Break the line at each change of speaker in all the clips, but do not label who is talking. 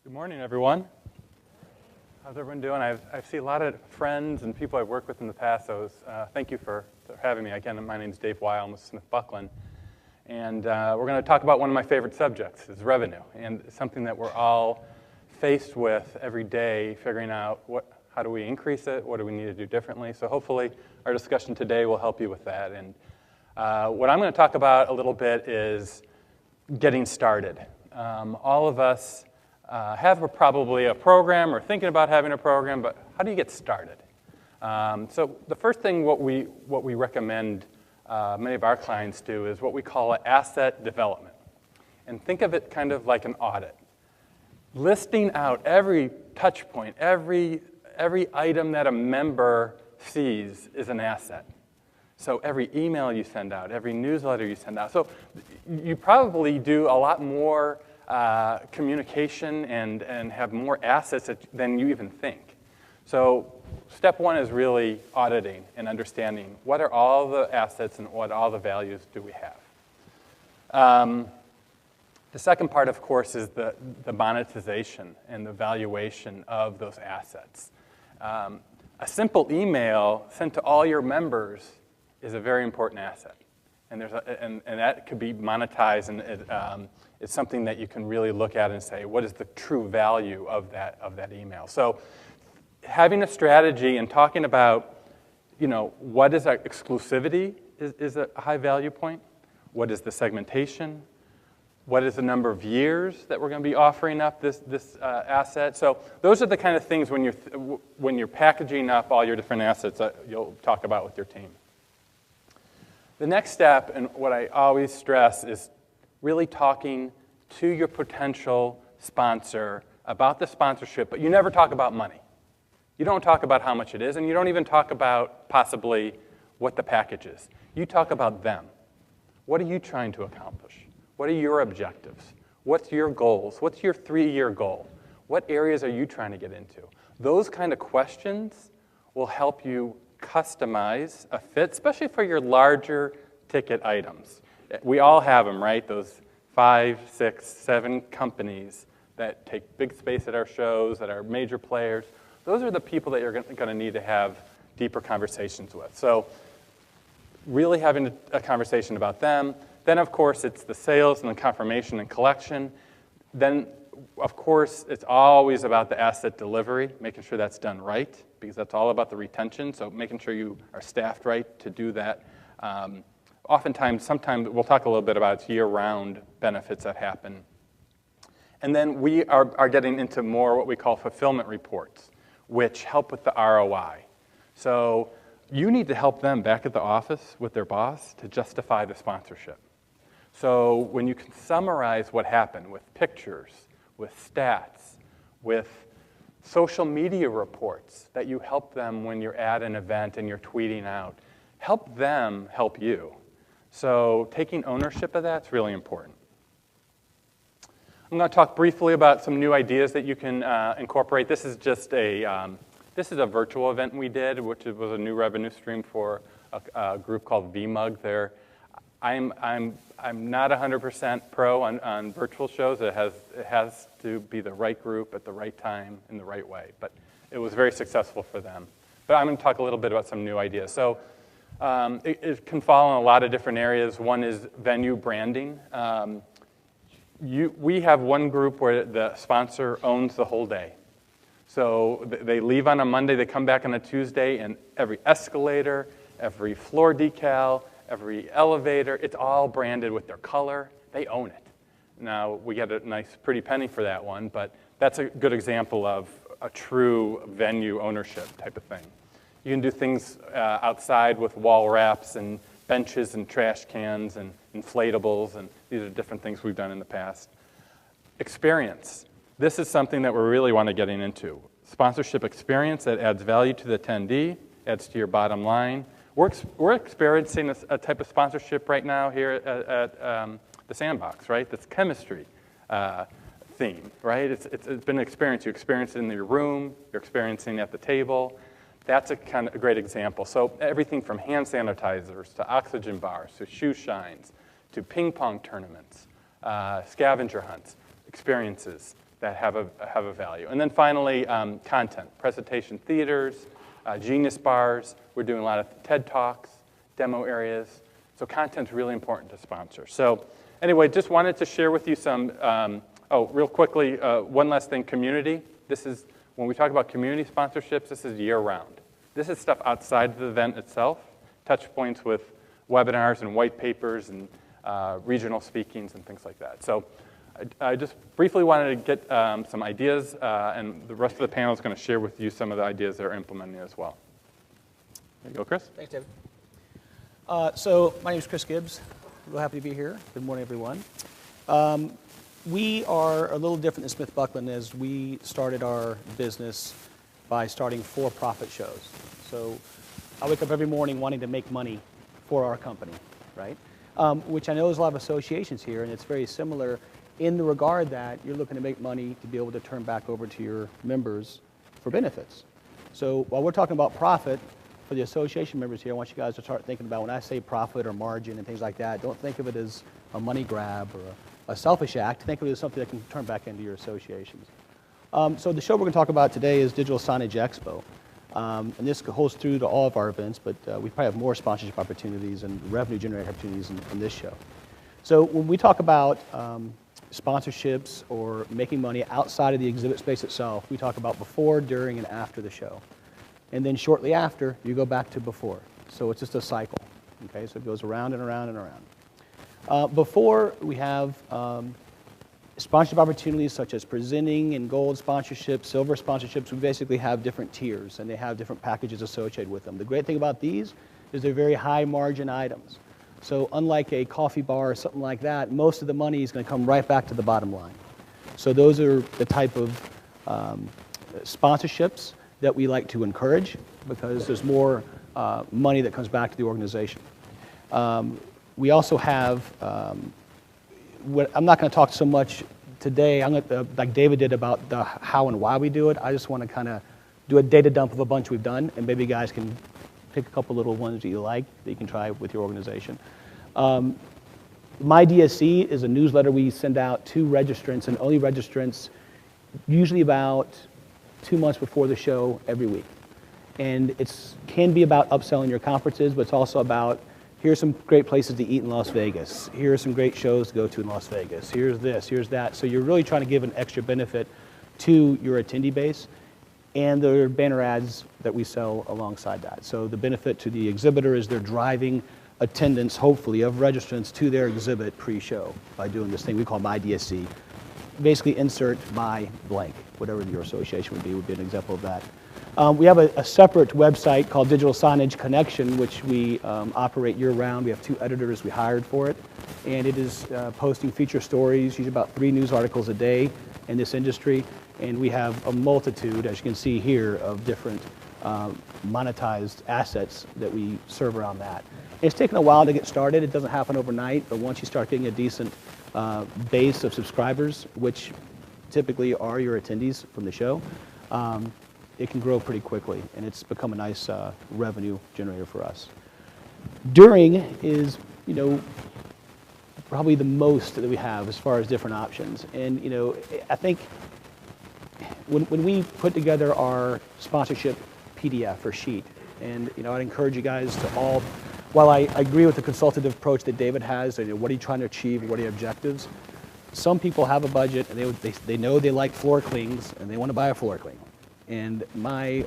Good morning, everyone. How's everyone doing? I see a lot of friends and people I've worked with in the past, so thank you for having me. Again, my name is Dave Weil. I'm with SmithBucklin, and we're going to talk about one of my favorite subjects, is revenue, and something that we're all faced with every day, figuring out how do we increase it, what do we need to do differently. So hopefully our discussion today will help you with that. And what I'm going to talk about a little bit is getting started. All of us have probably a program or thinking about having a program, but how do you get started? So the first thing what we recommend many of our clients do is what we call asset development. And think of it kind of like an audit. Listing out every touch point, every item that a member sees is an asset. So every email you send out, every newsletter you send out. So you probably do a lot more communication and have more assets than you even think. So step one is really auditing and understanding what are all the assets and what all the values do we have. The second part, of course, is the monetization and the valuation of those assets. A simple email sent to all your members is a very important asset. And that could be monetized, and it's something that you can really look at and say, what is the true value of that email? So having a strategy and talking about, what is our exclusivity is a high value point. What is the segmentation? What is the number of years that we're going to be offering up this asset? So those are the kind of things when you're packaging up all your different assets that you'll talk about with your team. The next step, and what I always stress, is really talking to your potential sponsor about the sponsorship, but you never talk about money. You don't talk about how much it is, and you don't even talk about possibly what the package is. You talk about them. What are you trying to accomplish? What are your objectives? What's your goals? What's your 3-year goal? What areas are you trying to get into? Those kind of questions will help you customize a fit, especially for your larger ticket items. We all have them, right? Those 5, 6, 7 companies that take big space at our shows, that are major players. Those are the people that you're going to need to have deeper conversations with. So really having a conversation about them. Then, of course, it's the sales and the confirmation and collection. Then, of course, it's always about the asset delivery, making sure that's done right, because that's all about the retention, so making sure you are staffed right to do that. Sometimes we'll talk a little bit about year-round benefits that happen. And then we are getting into more what we call fulfillment reports, which help with the ROI. So you need to help them back at the office with their boss to justify the sponsorship. So when you can summarize what happened with pictures, with stats, with social media reports that you help them when you're at an event and you're tweeting out, help them help you. So taking ownership of that's really important. I'm going to talk briefly about some new ideas that you can incorporate. This is just a virtual event we did, which was a new revenue stream for a group called VMUG. I'm not 100% pro on virtual shows. It has to be the right group at the right time in the right way. But it was very successful for them. But I'm going to talk a little bit about some new ideas. So it can fall in a lot of different areas. One is venue branding. We have one group where the sponsor owns the whole day. So they leave on a Monday, they come back on a Tuesday, and every escalator, every floor decal, every elevator, it's all branded with their color. They own it. Now, we get a nice pretty penny for that one, but that's a good example of a true venue ownership type of thing. You can do things outside with wall wraps and benches and trash cans and inflatables, and these are different things we've done in the past. Experience. This is something that we really want to get into. Sponsorship experience that adds value to the attendee, adds to your bottom line. We're experiencing a type of sponsorship right now here at the Sandbox, right? That's chemistry theme, right? It's been an experience. You experience it in your room. You're experiencing it at the table. That's a great example. So everything from hand sanitizers to oxygen bars to shoe shines to ping pong tournaments, scavenger hunts, experiences. that have a value. And then finally, content, presentation theaters, Genius bars. We're doing a lot of TED Talks, demo areas. So content's really important to sponsor. So anyway, just wanted to share with you some, real quickly, one last thing, community. This is, when we talk about community sponsorships, this is year-round. This is stuff outside the event itself, touch points with webinars and white papers and regional speakings and things like that. So I just briefly wanted to get some ideas, and the rest of the panel is going to share with you some of the ideas they're implementing as well. There you go, Chris.
Thanks, David. So my name is Chris Gibbs. Real happy to be here. Good morning, everyone. We are a little different than SmithBucklin as we started our business by starting for-profit shows. So I wake up every morning wanting to make money for our company, right? Which I know there's a lot of associations here, and it's very similar in the regard that you're looking to make money to be able to turn back over to your members for benefits. So while we're talking about profit, for the association members here, I want you guys to start thinking about when I say profit or margin and things like that, don't think of it as a money grab or a selfish act. Think of it as something that can turn back into your associations. So the show we're going to talk about today is Digital Signage Expo. And this holds through to all of our events, but we probably have more sponsorship opportunities and revenue generating opportunities in this show. So when we talk about sponsorships or making money outside of the exhibit space itself, we talk about before, during, and after the show. And then shortly after, you go back to before. So it's just a cycle, okay? So it goes around and around and around. Before, we have sponsorship opportunities such as presenting and gold sponsorships, silver sponsorships. We basically have different tiers, and they have different packages associated with them. The great thing about these is they're very high margin items. So unlike a coffee bar or something like that, most of the money is going to come right back to the bottom line. So those are the type of sponsorships that we like to encourage because there's more money that comes back to the organization. We also have, I'm not going to talk so much today, like David did about the how and why we do it. I just want to kind of do a data dump of a bunch we've done, and maybe you guys can pick a couple little ones that you like that you can try with your organization. My DSC is a newsletter we send out to registrants, and only registrants, usually about 2 months before the show every week. And it can be about upselling your conferences, but it's also about, here's some great places to eat in Las Vegas. Here are some great shows to go to in Las Vegas. Here's this, here's that. So you're really trying to give an extra benefit to your attendee base. And there are banner ads that we sell alongside that. So the benefit to the exhibitor is they're driving attendance, hopefully, of registrants to their exhibit pre-show by doing this thing we call My DSC. Basically insert my blank, whatever your association would be an example of that. We have a separate website called Digital Signage Connection, which we operate year-round. We have 2 editors we hired for it, and it is posting feature stories, usually about 3 news articles a day in this industry, and we have a multitude, as you can see here, of different monetized assets that we serve around that. It's taken a while to get started. It doesn't happen overnight, but once you start getting a decent base of subscribers, which typically are your attendees from the show, it can grow pretty quickly, and it's become a nice revenue generator for us. During is, probably the most that we have as far as different options. And, I think when we put together our sponsorship PDF or sheet, and, I'd encourage you guys to all, while I agree with the consultative approach that David has, what are you trying to achieve, what are your objectives? Some people have a budget, and they know they like floor clings, and they want to buy a floor cling. And my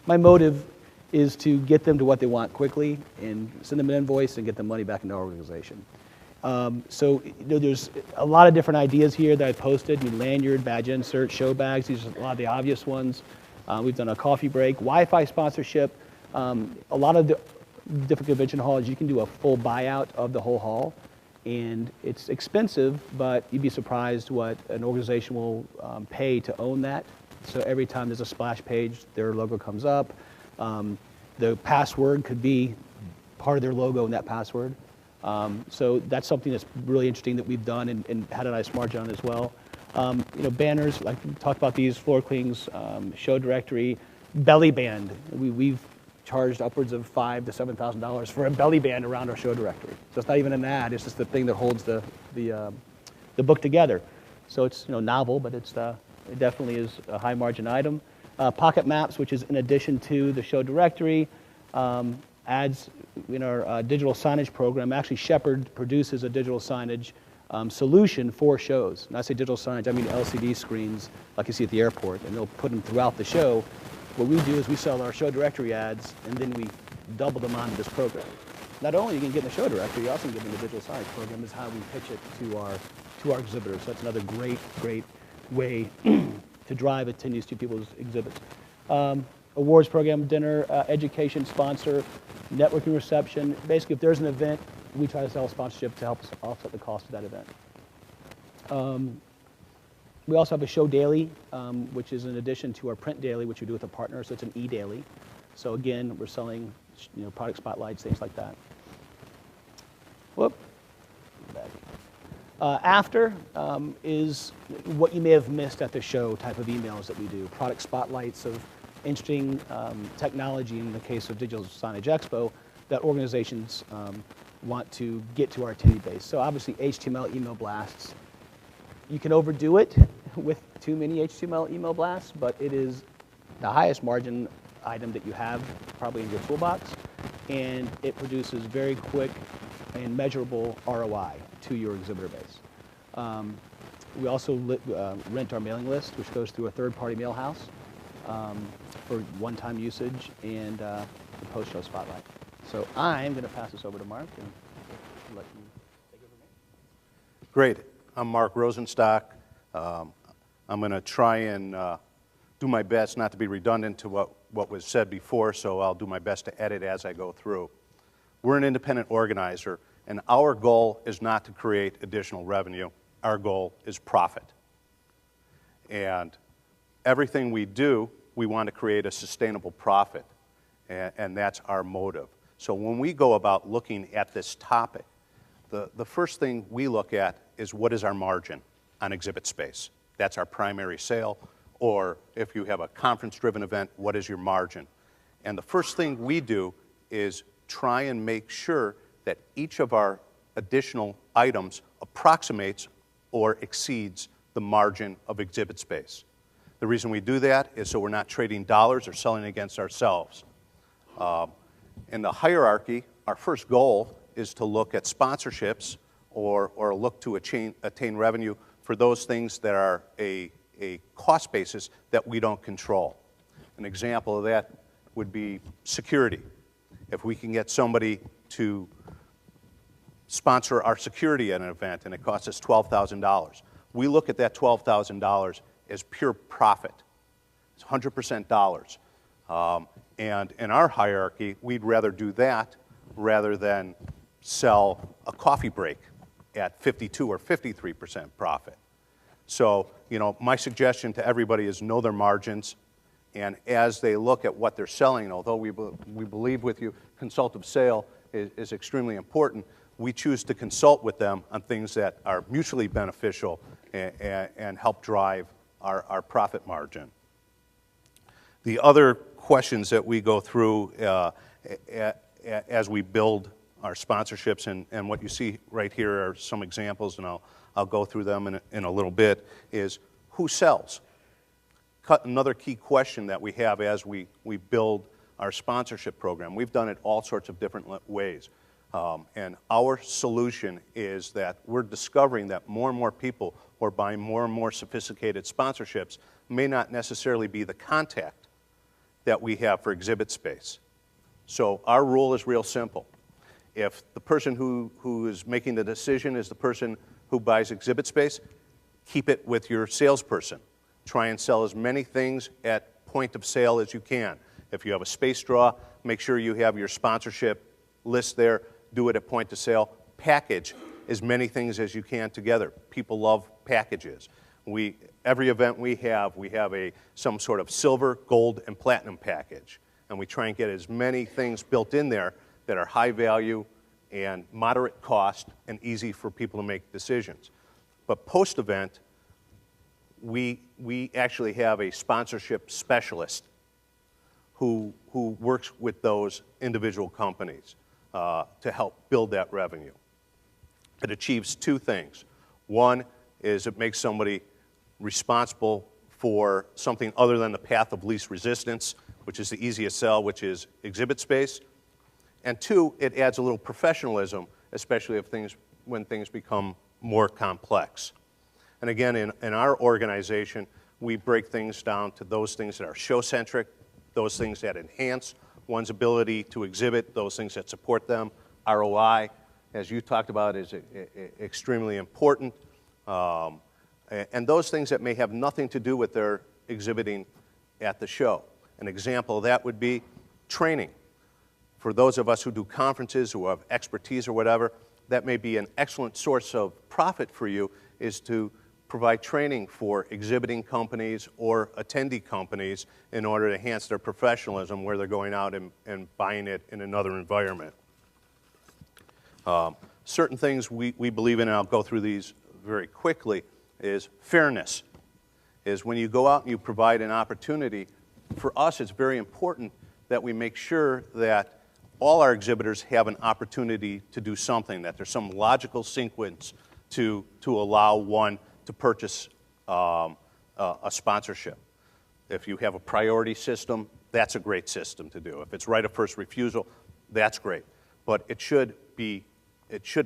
motive is to get them to what they want quickly and send them an invoice and get the money back into our organization. So there's a lot of different ideas here that I posted. Lanyard, badge insert, show bags. These are a lot of the obvious ones. We've done a coffee break, Wi-Fi sponsorship. A lot of the different convention halls, you can do a full buyout of the whole hall. And it's expensive, but you'd be surprised what an organization will pay to own that. So every time there's a splash page, their logo comes up. The password could be part of their logo in that password. So that's something that's really interesting that we've done and had a nice margin on as well. Banners, like we talked about these, floor clings, show directory, belly band. We've charged upwards of $5,000 to $7,000 for a belly band around our show directory. So it's not even an ad, it's just the thing that holds the the book together. So it's novel, but it definitely is a high margin item. Pocket Maps, which is in addition to the show directory, adds in our digital signage program. Actually, Shepard produces a digital signage solution for shows. And I say digital signage, I mean LCD screens like you see at the airport, and they'll put them throughout the show. What we do is we sell our show directory ads, and then we double them onto this program. Not only you can get in the show directory, you also can get in the digital signage program. Is how we pitch it to our exhibitors. So that's another great way to drive attendees to people's exhibits. Awards program, dinner, education sponsor, networking reception. Basically, if there's an event, we try to sell a sponsorship to help us offset the cost of that event. We also have a show daily, which is in addition to our print daily, which we do with a partner, so it's an e-daily. So again, we're selling product spotlights, things like that. Whoop. After is what you may have missed at the show type of emails that we do. Product spotlights of interesting technology in the case of Digital Signage Expo that organizations want to get to our attendee base. So obviously HTML email blasts. You can overdo it with too many HTML email blasts, but it is the highest margin item that you have probably in your toolbox, and it produces very quick and measurable ROI to your exhibitor base. We also rent our mailing list, which goes through a third-party mail house for one-time usage and the post-show spotlight. So I'm going to pass this over to Mark and let you take it from here.
Great. I'm Mark Rosenstock. I'm going to try and do my best not to be redundant to what was said before, so I'll do my best to edit as I go through. We're an independent organizer, and our goal is not to create additional revenue. Our goal is profit. And everything we do, we want to create a sustainable profit, and that's our motive. So when we go about looking at this topic, the first thing we look at is what is our margin on exhibit space. That's our primary sale, or if you have a conference-driven event, what is your margin? And the first thing we do is try and make sure that each of our additional items approximates or exceeds the margin of exhibit space. The reason we do that is so we're not trading dollars or selling against ourselves. In the hierarchy, our first goal is to look at sponsorships or look to attain revenue for those things that are a cost basis that we don't control. An example of that would be security. If we can get somebody to sponsor our security at an event and it costs us $12,000, we look at that $12,000 as pure profit. It's 100% dollars. And in our hierarchy, we'd rather do that rather than sell a coffee break at 52 or 53% profit. So, my suggestion to everybody is know their margins, and as they look at what they're selling, although we believe with you, consultative sale is extremely important, we choose to consult with them on things that are mutually beneficial and help drive our profit margin. The other questions that we go through as we build our sponsorships, and what you see right here are some examples, and I'll go through them in a little bit, is who sells? Another key question that we have as we build our sponsorship program. We've done it all sorts of different ways. And our solution is that we're discovering that more and more people who are buying more and more sophisticated sponsorships may not necessarily be the contact that we have for exhibit space. So our rule is real simple. If the person who is making the decision is the person who buys exhibit space, keep it with your salesperson. Try and sell as many things at point of sale as you can. If you have a space draw, make sure you have your sponsorship list there. Do it at point of sale. Package as many things as you can together. People love packages. Every event we have some sort of silver, gold, and platinum package. And we try and get as many things built in there that are high value and moderate cost and easy for people to make decisions. But post-event, we actually have a sponsorship specialist who works with those individual companies to help build that revenue. It achieves two things. One, is it makes somebody responsible for something other than the path of least resistance, which is the easiest sell, which is exhibit space. And two, it adds a little professionalism, especially when things become more complex. And again, in our organization, we break things down to those things that are show-centric, those things that enhance one's ability to exhibit, those things that support them. ROI, as you talked about, is extremely important. And those things that may have nothing to do with their exhibiting at the show. An example of that would be training. For those of us who do conferences, who have expertise or whatever, that may be an excellent source of profit for you, is to provide training for exhibiting companies or attendee companies in order to enhance their professionalism where they're going out and buying it in another environment. Certain things we believe in, and I'll go through these very quickly, is fairness. Is when you go out and you provide an opportunity, for us it's very important that we make sure that all our exhibitors have an opportunity to do something, that there's some logical sequence to allow one to purchase a sponsorship. If you have a priority system, that's a great system to do. If it's right of first refusal, that's great. But it should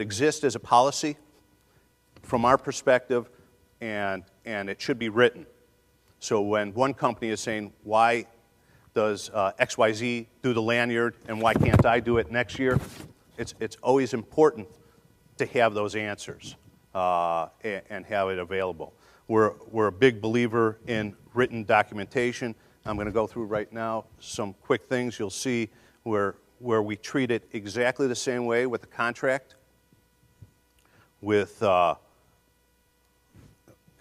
exist as a policy from our perspective, and it should be written. So when one company is saying, why does XYZ do the lanyard and why can't I do it next year, it's always important to have those answers and have it available. We're a big believer in written documentation. I'm going to go through right now some quick things. You'll see where we treat it exactly the same way with the contract. With, can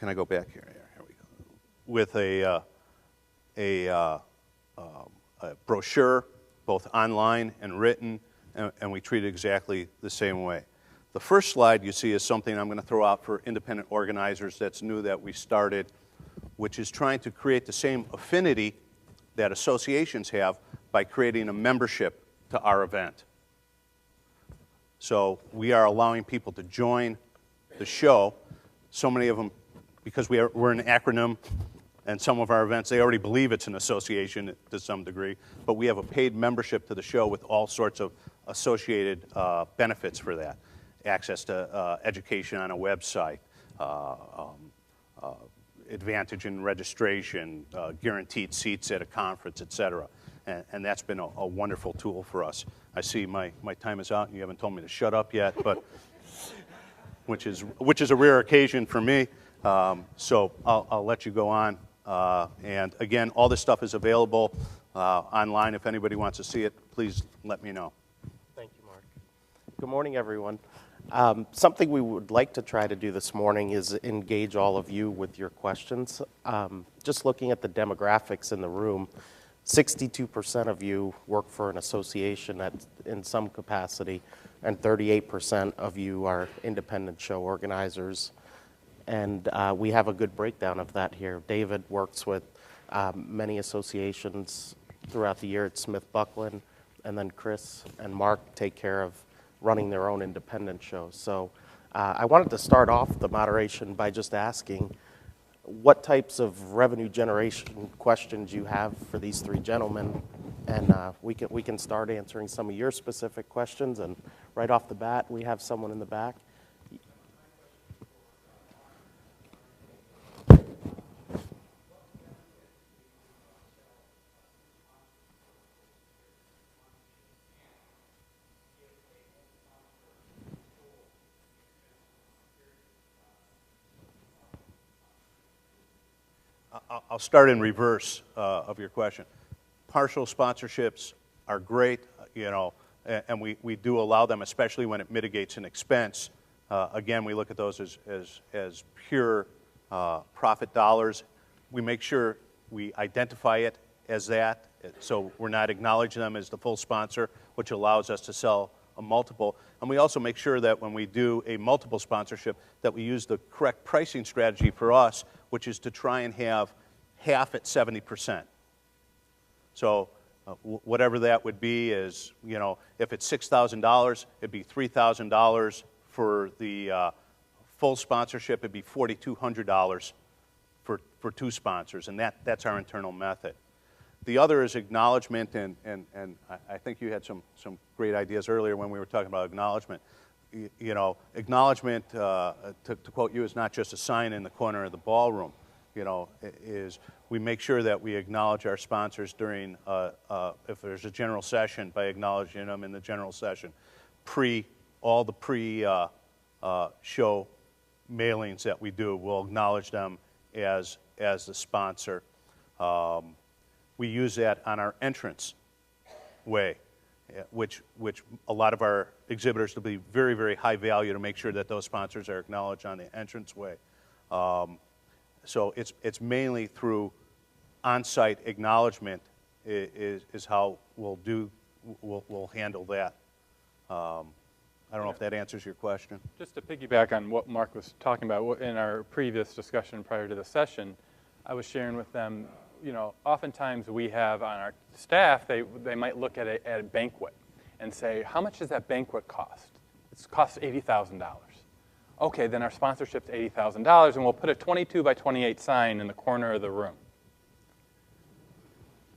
I go back here? Here we go. With a brochure, both online and written, and we treat it exactly the same way. The first slide you see is something I'm going to throw out for independent organizers that's new that we started, which is trying to create the same affinity that associations have by creating a membership to our event. So we are allowing people to join the show. So many of them, because we're an acronym, and some of our events, they already believe it's an association to some degree, but we have a paid membership to the show with all sorts of associated benefits for that. Access to education on a website, advantage in registration, guaranteed seats at a conference, et cetera. And that's been a wonderful tool for us. I see my time is out, and you haven't told me to shut up yet, but which is a rare occasion for me. So I'll let you go on. And again, all this stuff is available online. If anybody wants to see it, please let me know.
Thank you, Mark. Good morning, everyone. Something we would like to try to do this morning is engage all of you with your questions. Just looking at the demographics in the room, 62% of you work for an association in some capacity, and 38% of you are independent show organizers. And we have a good breakdown of that here. David works with many associations throughout the year at SmithBucklin, and then Chris and Mark take care of running their own independent shows. So I wanted to start off the moderation by just asking what types of revenue generation questions you have for these three gentlemen, and we can start answering some of your specific questions. And right off the bat, we have someone in the back.
I'll start in reverse of your question. Partial sponsorships are great, and we do allow them, especially when it mitigates an expense. Again, we look at those as pure profit dollars. We make sure we identify it as that, so we're not acknowledging them as the full sponsor, which allows us to sell a multiple. And we also make sure that when we do a multiple sponsorship, that we use the correct pricing strategy for us, which is to try and have half at 70%. So whatever that would be is, if it's $6,000, it'd be $3,000 for full sponsorship, it'd be $4,200 for 2 sponsors, and that's our internal method. The other is acknowledgement, and I think you had some great ideas earlier when we were talking about acknowledgement. You know, acknowledgement, to quote you, is not just a sign in the corner of the ballroom. You know, is we make sure that we acknowledge our sponsors during, if there's a general session, by acknowledging them in the general session. All the pre-show mailings that we do, we'll acknowledge them as the sponsor. We use that on our entrance way, which a lot of our exhibitors will be very, very high value to make sure that those sponsors are acknowledged on the entrance way. So it's mainly through on-site acknowledgement is how we'll handle that. I don't know if that answers your question.
Just to piggyback on what Mark was talking about, in our previous discussion prior to the session, I was sharing with them, you know, oftentimes we have on our staff, they might look at a banquet and say, how much does that banquet cost? It costs $80,000. Okay, then our sponsorship's $80,000, and we'll put a 22 by 28 sign in the corner of the room.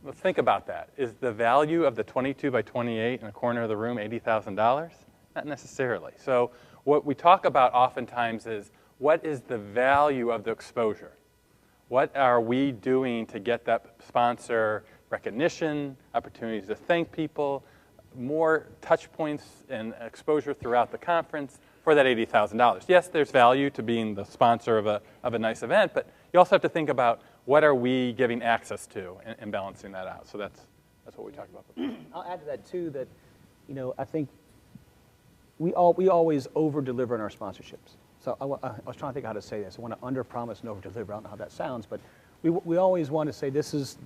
Let's think about that. Is the value of the 22 by 28 in the corner of the room $80,000? Not necessarily. So what we talk about oftentimes is, what is the value of the exposure? What are we doing to get that sponsor recognition, opportunities to thank people, more touch points and exposure throughout the conference for that $80,000? Yes, there's value to being the sponsor of a nice event, but you also have to think about, what are we giving access to and balancing that out. So that's what we talked about before.
I'll add to that too that, you know, I think we always over-deliver in our sponsorships. So I was trying to think how to say this. I want to under-promise and over-deliver. I don't know how that sounds, but we always want to say, this is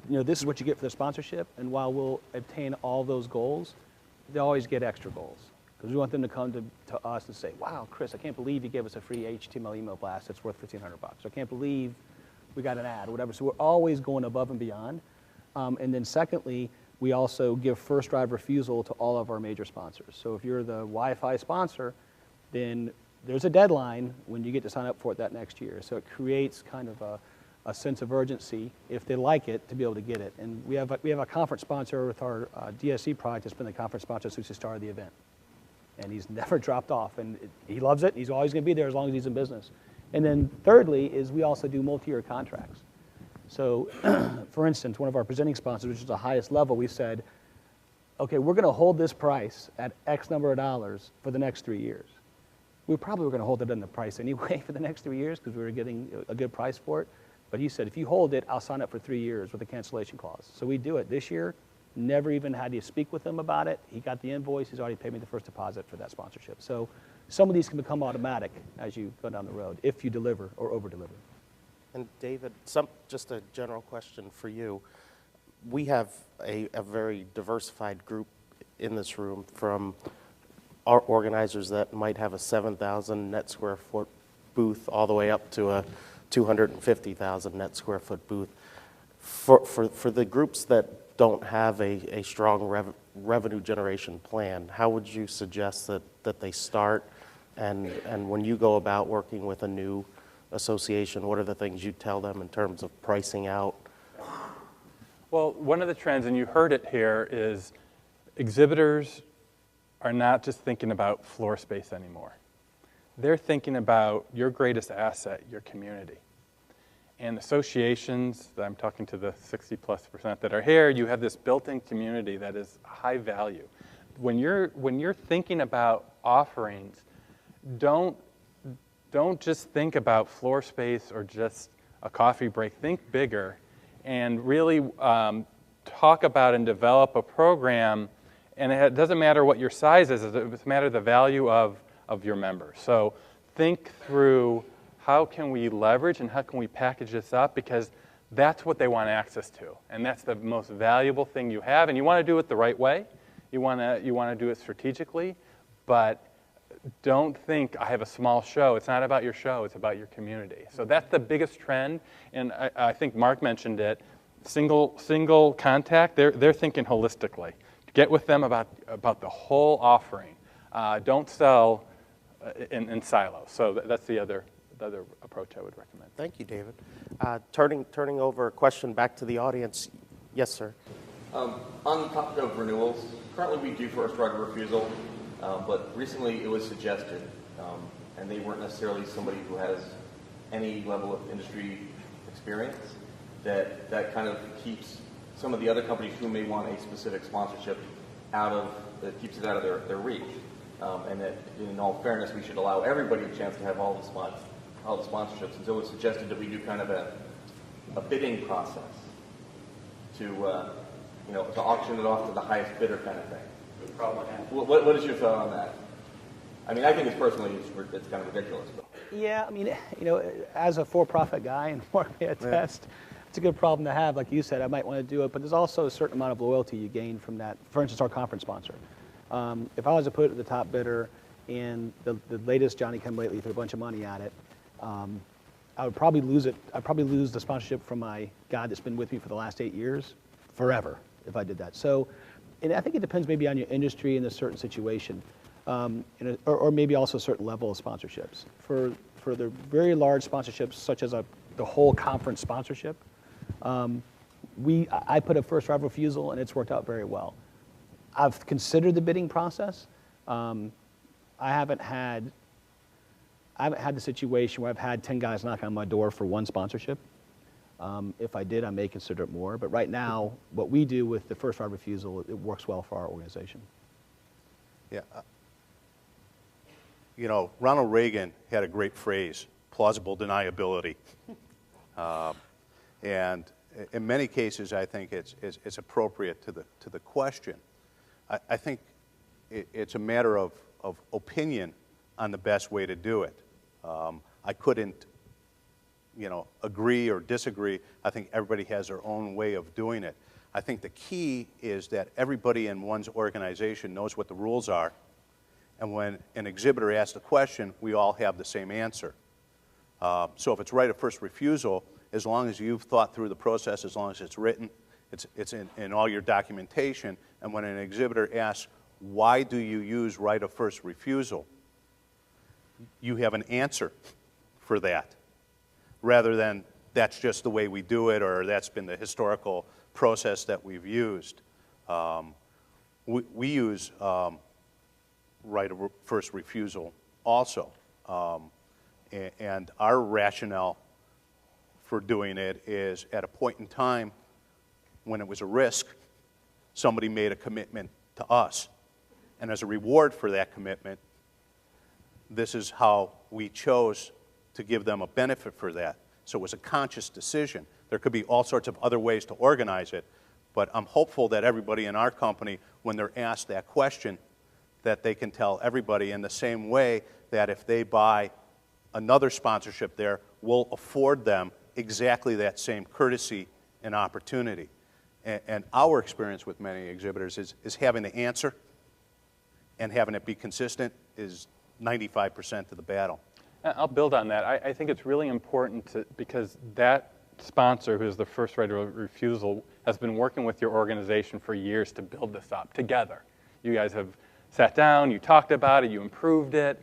what you get for the sponsorship, and while we'll obtain all those goals, they always get extra goals. Because we want them to come to us and say, wow, Chris, I can't believe you gave us a free HTML email blast that's worth $1,500. I can't believe we got an ad or whatever. So we're always going above and beyond. And then secondly, we also give first right of refusal to all of our major sponsors. So if you're the Wi-Fi sponsor, then there's a deadline when you get to sign up for it that next year. So it creates kind of a sense of urgency, if they like it, to be able to get it. And we have a conference sponsor with our DSC product that's been the conference sponsor since the start of the event. And he's never dropped off. And he loves it. He's always going to be there as long as he's in business. And then thirdly is we also do multi-year contracts. So for instance, one of our presenting sponsors, which is the highest level, we said, okay, we're going to hold this price at X number of dollars for the next 3 years. We probably were going to hold it in the price anyway for the next 3 years because we were getting a good price for it. But he said, if you hold it, I'll sign up for 3 years with a cancellation clause. So we do it this year. Never even had to speak with him about it. He got the invoice. He's already paid me the first deposit for that sponsorship. So some of these can become automatic as you go down the road if you deliver or over-deliver.
And David, just a general question for you. We have a very diversified group in this room, from our organizers that might have a 7,000 net square foot booth all the way up to a 250,000 net square foot booth. For the groups that don't have a strong revenue generation plan, how would you suggest that they start? And when you go about working with a new association, what are the things you tell them in terms of pricing out?
Well, one of the trends, and you heard it here, is exhibitors are not just thinking about floor space anymore. They're thinking about your greatest asset, your community. And associations, I'm talking to the 60+% that are here, you have this built-in community that is high value. When you're thinking about offerings, don't just think about floor space or just a coffee break. Think bigger and really talk about and develop a program. And it doesn't matter what your size is, it matters the value of your members. So think through, how can we leverage and how can we package this up? Because that's what they want access to. And that's the most valuable thing you have. And you want to do it the right way. You want to do it strategically. But don't think, I have a small show. It's not about your show. It's about your community. So that's the biggest trend. And I think Mark mentioned it. Single contact, they're thinking holistically. Get with them about the whole offering. Don't sell in silos. So that's the other approach I would recommend.
Thank you, David. Turning over a question back to the audience. Yes, sir.
On the topic of renewals, currently we do first right of refusal, but recently it was suggested, and they weren't necessarily somebody who has any level of industry experience, that kind of keeps some of the other companies who may want a specific sponsorship keeps it out of their reach. And that, in all fairness, we should allow everybody a chance to have all the sponsorships. And so it was suggested that we do kind of a bidding process to auction it off to the highest bidder kind of thing. What is your thought on that? I mean, I think it's kind of ridiculous. But.
Yeah, I mean, as a for-profit guy and working at test, it's a good problem to have. Like you said, I might want to do it, but there's also a certain amount of loyalty you gain from that. For instance, our conference sponsor. If I was to put it at the top bidder and the latest Johnny-come-lately threw a bunch of money at it, I would probably lose it. I'd probably lose the sponsorship from my guy that's been with me for the last 8 years, forever, if I did that. So, and I think it depends maybe on your industry and a certain situation, or maybe also a certain level of sponsorships. For the very large sponsorships, such as the whole conference sponsorship, I put a first right of refusal, and it's worked out very well. I've considered the bidding process. I haven't had the situation where I've had 10 guys knock on my door for one sponsorship. If I did, I may consider it more. But right now, what we do with the first right of refusal, it works well for our organization.
Yeah. Ronald Reagan had a great phrase, plausible deniability. And in many cases, I think it's appropriate to the question. I think it's a matter of opinion on the best way to do it. I couldn't, agree or disagree. I think everybody has their own way of doing it. I think the key is that everybody in one's organization knows what the rules are, and when an exhibitor asks a question, we all have the same answer. So if it's right of first refusal, as long as you've thought through the process, as long as it's written, it's in all your documentation, and when an exhibitor asks, why do you use right of first refusal, you have an answer for that, rather than that's just the way we do it, or that's been the historical process that we've used. We use right of first refusal also, and our rationale for doing it is at a point in time when it was a risk, somebody made a commitment to us. And as a reward for that commitment, this is how we chose to give them a benefit for that. So it was a conscious decision. There could be all sorts of other ways to organize it, but I'm hopeful that everybody in our company, when they're asked that question, that they can tell everybody in the same way that if they buy another sponsorship there, we'll afford them exactly that same courtesy and opportunity. And our experience with many exhibitors is having the answer and having it be consistent is 95% of the battle.
I'll build on that. I think it's really important because that sponsor, who is the first right of refusal, has been working with your organization for years to build this up together. You guys have sat down, you talked about it, you improved it.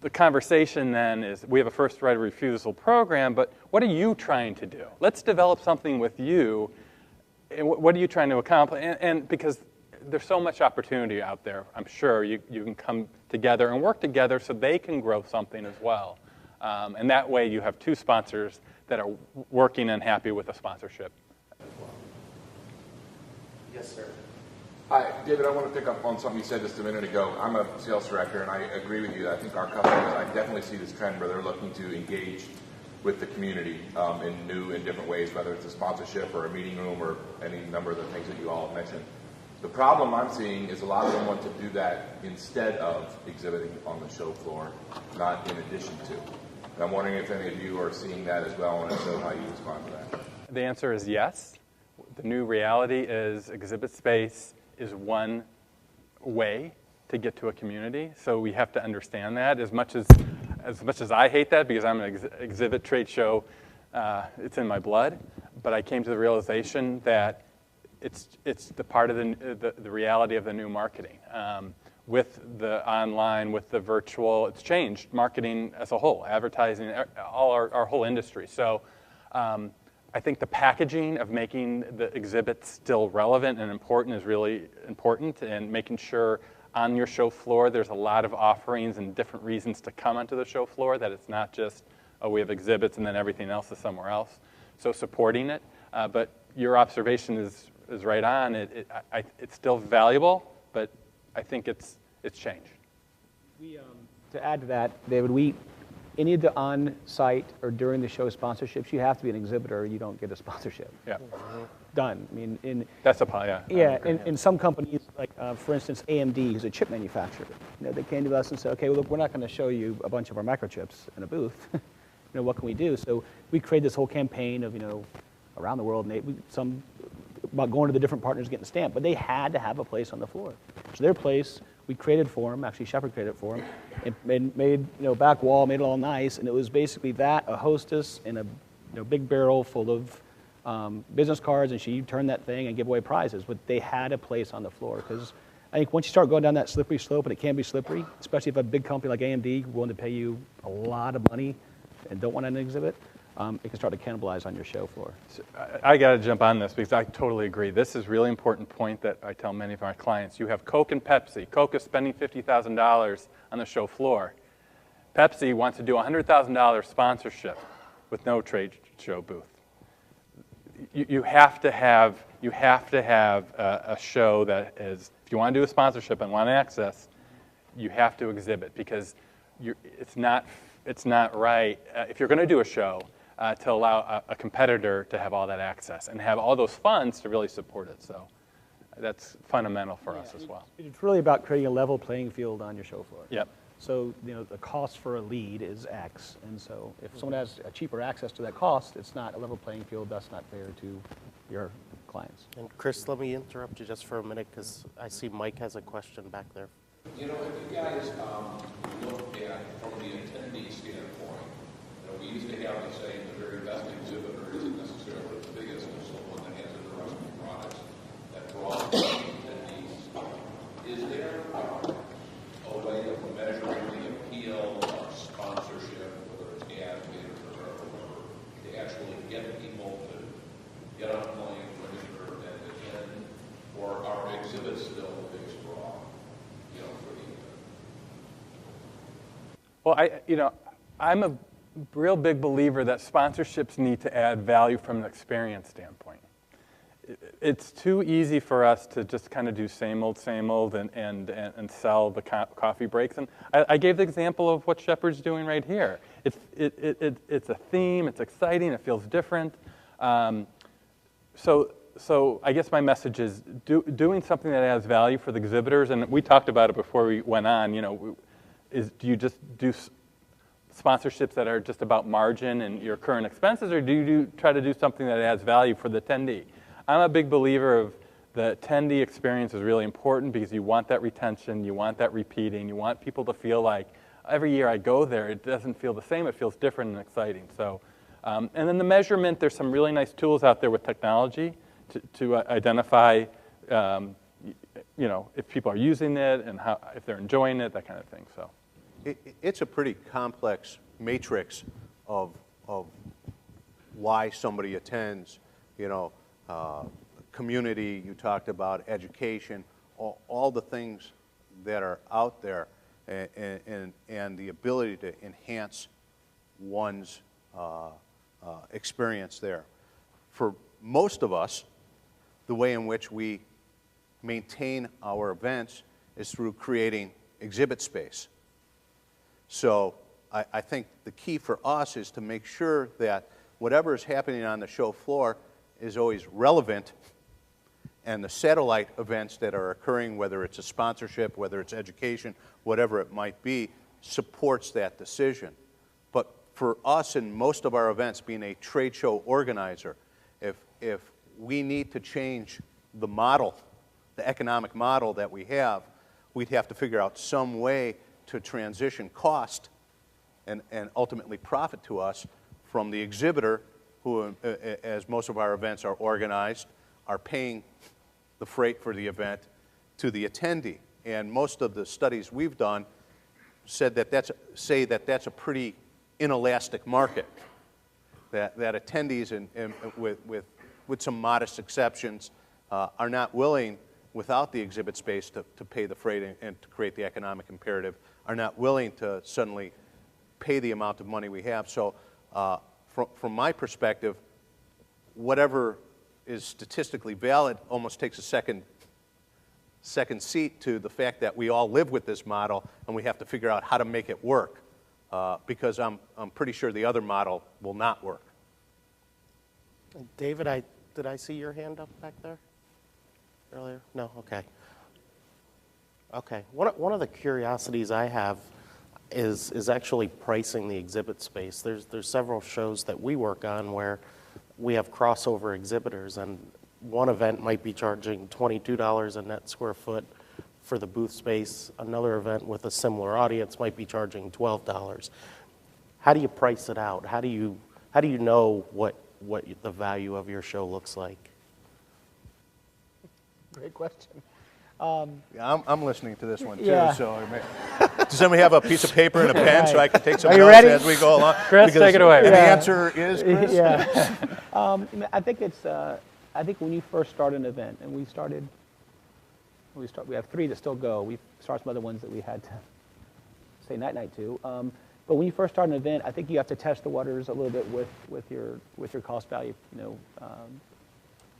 The conversation then is, we have a first right of refusal program, but what are you trying to do? Let's develop something with you. And what are you trying to accomplish? And because there's so much opportunity out there, I'm sure you can come together and work together so they can grow something as well. And that way you have two sponsors that are working and happy with a sponsorship.
Yes, sir.
Hi, David, I want to pick up on something you said just a minute ago. I'm a sales director, and I agree with you. I think our customers, I definitely see this trend where they're looking to engage with the community in new and different ways, whether it's a sponsorship or a meeting room or any number of the things that you all have mentioned. The problem I'm seeing is a lot of them want to do that instead of exhibiting on the show floor, not in addition to. And I'm wondering if any of you are seeing that as well, and if so, how you respond to that.
The answer is yes. The new reality is exhibit space is one way to get to a community, so we have to understand that. As much as I hate that, because I'm an exhibit trade show, it's in my blood, but I came to the realization that it's the part of the reality of the new marketing. with the online, with the virtual. It's changed marketing as a whole, advertising, all our whole industry. So I think the packaging of making the exhibits still relevant and important is really important, and making sure on your show floor there's a lot of offerings and different reasons to come onto the show floor, that it's not just, oh, we have exhibits and then everything else is somewhere else. So supporting it. But your observation is right on. It's still valuable, but I think it's changed.
To add to that, David, any of the on-site or during the show sponsorships, you have to be an exhibitor or you don't get a sponsorship.
Yeah.
Done. I mean,
That's a yeah.
yeah, in some companies, like for instance, AMD, who's a chip manufacturer, they came to us and said, okay, well, look, we're not going to show you a bunch of our microchips in a booth. What can we do? So we created this whole campaign of, around the world, and about going to the different partners getting stamped, but they had to have a place on the floor. So their place, we created for them, actually Shepard created it for them, and made, back wall, made it all nice, and it was basically that, a hostess in a big barrel full of business cards, and she turned that thing and give away prizes, but they had a place on the floor, because I think once you start going down that slippery slope, and it can be slippery, especially if a big company like AMD willing to pay you a lot of money and don't want an exhibit, it can start to cannibalize on your show floor.
So I got to jump on this because I totally agree. This is a really important point that I tell many of my clients. You have Coke and Pepsi. Coke is spending $50,000 on the show floor. Pepsi wants to do a $100,000 sponsorship with no trade show booth. You have to have a show that is, if you want to do a sponsorship and want access, you have to exhibit, because it's not right if you're going to do a show to allow a competitor to have all that access and have all those funds to really support it. So that's fundamental for us as well.
It's really about creating a level playing field on your show floor.
Yep.
So the cost for a lead is X, and so if someone has a cheaper access to that cost, it's not a level playing field. That's not fair to your clients.
And Chris, let me interrupt you just for a minute, because I see Mike has a question back there.
If you guys look at from the attendee standpoint, we used to have the saying the very best exhibitor isn't necessarily the biggest, it's the one that has interesting products that draw attendees. Is there a way of measuring the appeal of sponsorship, whether it's ads, or whatever, to actually get people to get on a plane, register, and attend, or are exhibits still the biggest draw?
Well, I'm a real big believer that sponsorships need to add value from an experience standpoint. It's too easy for us to just kind of do same old, and sell the coffee breaks. And I gave the example of what Shepard's doing right here. It's a theme. It's exciting. It feels different. So I guess my message is doing something that adds value for the exhibitors. And we talked about it before we went on. Do you just do sponsorships that are just about margin and your current expenses, or do you try to do something that adds value for the attendee? I'm a big believer of the attendee experience is really important, because you want that retention, you want that repeating, you want people to feel like every year I go there, it doesn't feel the same, it feels different and exciting. So, and then the measurement, there's some really nice tools out there with technology to identify if people are using it and if they're enjoying it, that kind of thing. So.
It's a pretty complex matrix of why somebody attends, community, you talked about education, all the things that are out there, and the ability to enhance one's experience there. For most of us, the way in which we maintain our events is through creating exhibit space. So I think the key for us is to make sure that whatever is happening on the show floor is always relevant, and the satellite events that are occurring, whether it's a sponsorship, whether it's education, whatever it might be, supports that decision. But for us in most of our events, being a trade show organizer, if we need to change the model, the economic model that we have, we'd have to figure out some way to transition cost and ultimately profit to us from the exhibitor, who, as most of our events are organized, are paying the freight for the event, to the attendee. And most of the studies we've done said that that's a pretty inelastic market. That attendees, with some modest exceptions, are not willing, without the exhibit space, to pay the freight and to create the economic imperative, are not willing to suddenly pay the amount of money we have. So from my perspective, whatever is statistically valid almost takes a second seat to the fact that we all live with this model and we have to figure out how to make it work, because I'm pretty sure the other model will not work.
David, did I see your hand up back there earlier? No? Okay. Okay. One of the curiosities I have is actually pricing the exhibit space. There's several shows that we work on where we have crossover exhibitors, and one event might be charging $22 a net square foot for the booth space. Another event with a similar audience might be charging $12. How do you price it out? How do you know what the value of your show looks like?
Great question.
Yeah, I'm listening to this one too.
Yeah.
So, does somebody have a piece of paper and a pen so I can take some
Are you
notes
ready?
as we go along?
Chris, take it away.
And the
Yeah.
answer is, Chris?
Yeah. I think it's. I think when you first start an event, and we have 3 that still go. We start some other ones that we had to say night to. But when you first start an event, I think you have to test the waters a little bit with your cost value,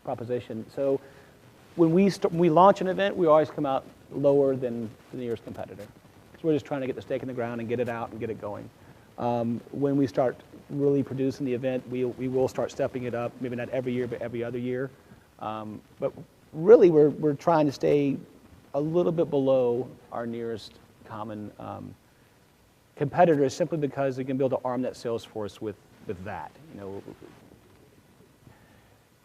proposition. So when we launch an event, we always come out lower than the nearest competitor. So we're just trying to get the stake in the ground and get it out and get it going. When we start really producing the event, we will start stepping it up, maybe not every year, but every other year. But really, we're trying to stay a little bit below our nearest common competitors, simply because we can build an arm that sales force with that.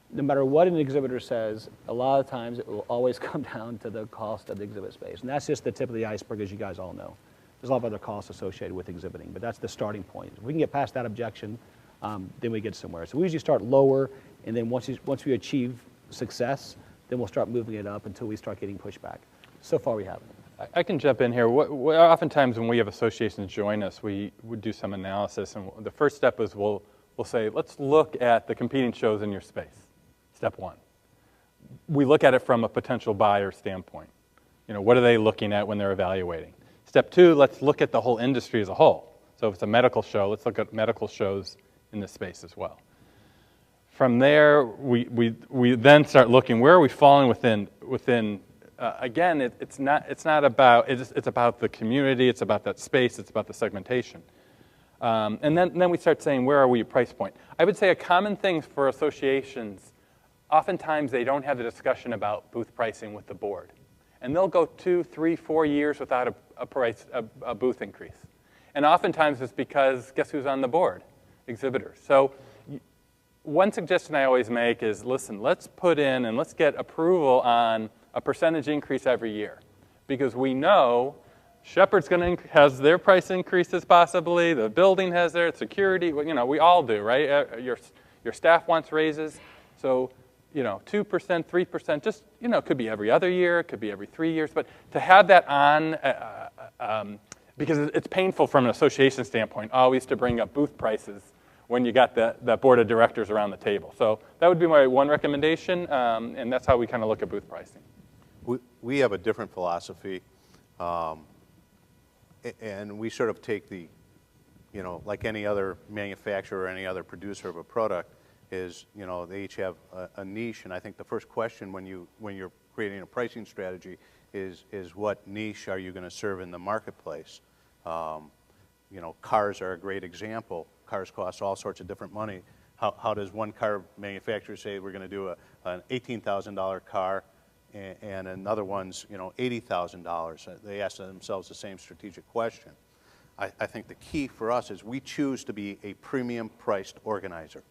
No matter what an exhibitor says, a lot of times it will always come down to the cost of the exhibit space. And that's just the tip of the iceberg, as you guys all know. There's a lot of other costs associated with exhibiting, but that's the starting point. If we can get past that objection, then we get somewhere. So we usually start lower, and then once we achieve success, then we'll start moving it up until we start getting pushback. So far, we haven't.
I can jump in here. Oftentimes when we have associations join us, we would do some analysis, and the first step is we'll say, let's look at the competing shows in your space. Step 1. We look at it from a potential buyer standpoint. What are they looking at when they're evaluating? Step 2, let's look at the whole industry as a whole. So if it's a medical show, let's look at medical shows in this space as well. From there, we then start looking, where are we falling within again, it's about the community, it's about that space, it's about the segmentation. And then we start saying, where are we at price point? I would say a common thing for associations, oftentimes they don't have the discussion about booth pricing with the board. And they'll go 2, 3, 4 years without a booth increase. And oftentimes it's because, guess who's on the board? Exhibitors. So one suggestion I always make is, listen, let's put in and let's get approval on a percentage increase every year. Because we know Shepard's has their price increases possibly, the building has their, security, we all do, right? Your staff wants raises. So 2%, 3%, just, it could be every other year, it could be every 3 years, but to have that on, because it's painful from an association standpoint, always to bring up booth prices when you got the board of directors around the table. So that would be my one recommendation, and that's how we kind of look at booth pricing.
We have a different philosophy, and we sort of take the, like any other manufacturer or any other producer of a product, is, they each have a niche, and I think the first question when you're creating a pricing strategy is what niche are you going to serve in the marketplace? Cars are a great example. Cars cost all sorts of different money. How does one car manufacturer say we're going to do an $18,000 car and another one's $80,000? They ask themselves the same strategic question. I think the key for us is we choose to be a premium priced organizer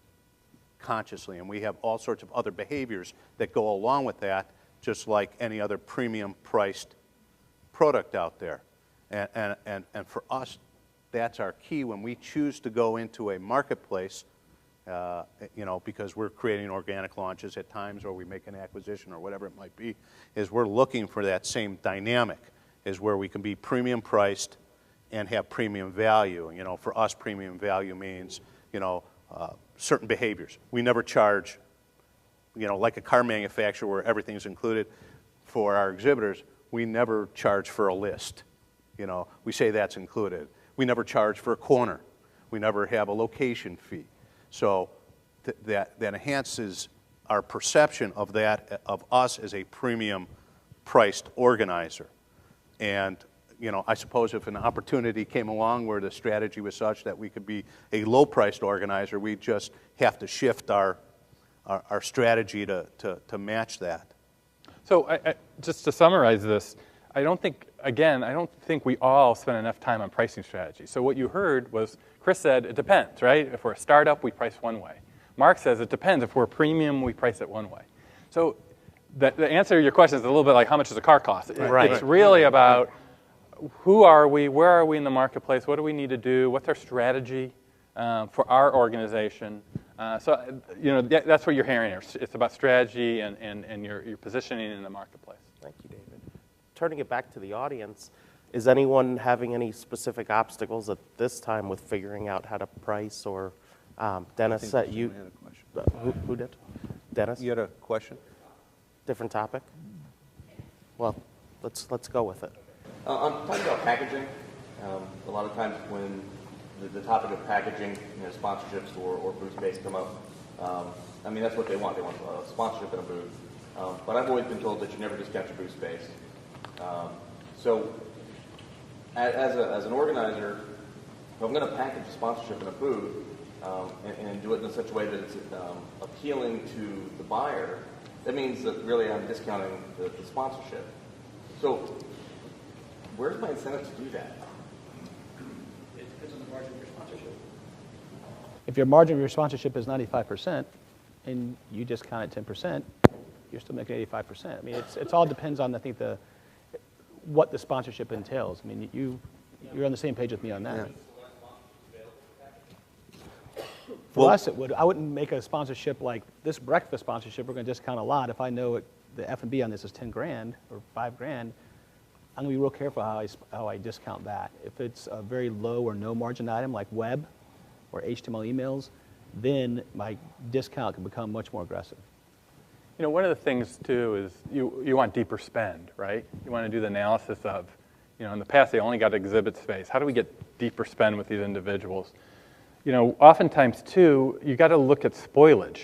consciously, and we have all sorts of other behaviors that go along with that, just like any other premium priced product out there. And for us, that's our key when we choose to go into a marketplace, because we're creating organic launches at times, or we make an acquisition or whatever it might be, is we're looking for that same dynamic. is where we can be premium priced and have premium value. You know, for us, premium value means, you know, certain behaviors. We never charge, you know, like a car manufacturer where everything's included. For our exhibitors, we never charge for a list. You know, we say that's included. We never charge for a corner. We never have a location fee. So that enhances our perception of that, of us as a premium priced organizer. And, you know, I suppose if an opportunity came along where the strategy was such that we could be a low-priced organizer, we just have to shift our strategy to match that.
So just to summarize this, I don't think we all spend enough time on pricing strategy. So what you heard was, Chris said, it depends, right? If we're a startup, we price one way. Mark says it depends. If we're a premium, we price it one way. So the answer to your question is a little bit like how much does a car cost?
Right.
It's really about who are we, where are we in the marketplace, what do we need to do, what's our strategy for our organization. So you know, that's what you're hearing here. It's about strategy and your positioning in the marketplace.
Thank you, David. Turning it back to the audience, is anyone having any specific obstacles at this time with figuring out how to price? Or Dennis, you
had a question.
who did? Dennis?
You had a question?
Different topic? Well, let's go with it.
I'm talking about packaging. A lot of times when the topic of packaging, you know, sponsorships or booth space come up, I mean, that's what they want. They want a sponsorship and a booth. But I've always been told that you never discount your booth space. So as an organizer, if I'm going to package a sponsorship in a booth and do it in such a way that it's appealing to the buyer, that means that really I'm discounting the sponsorship. So where's my incentive to do that?
It depends on the margin of your sponsorship.
If your margin of your sponsorship is 95% and you discount it 10%, you're still making 85%. I mean, it all depends on, I think, what the sponsorship entails. I mean, you're on the same page with me on that.
Yeah.
For us, it would. I wouldn't make a sponsorship like this breakfast sponsorship. We're going to discount a lot. If I know the F&B on this is 10 grand or 5 grand, I'm going to be real careful how I discount that. If it's a very low or no margin item like web or HTML emails, then my discount can become much more aggressive.
You know, one of the things too is you want deeper spend, right? You want to do the analysis of, you know, in the past they only got exhibit space. How do we get deeper spend with these individuals? You know, oftentimes too, you got to look at spoilage.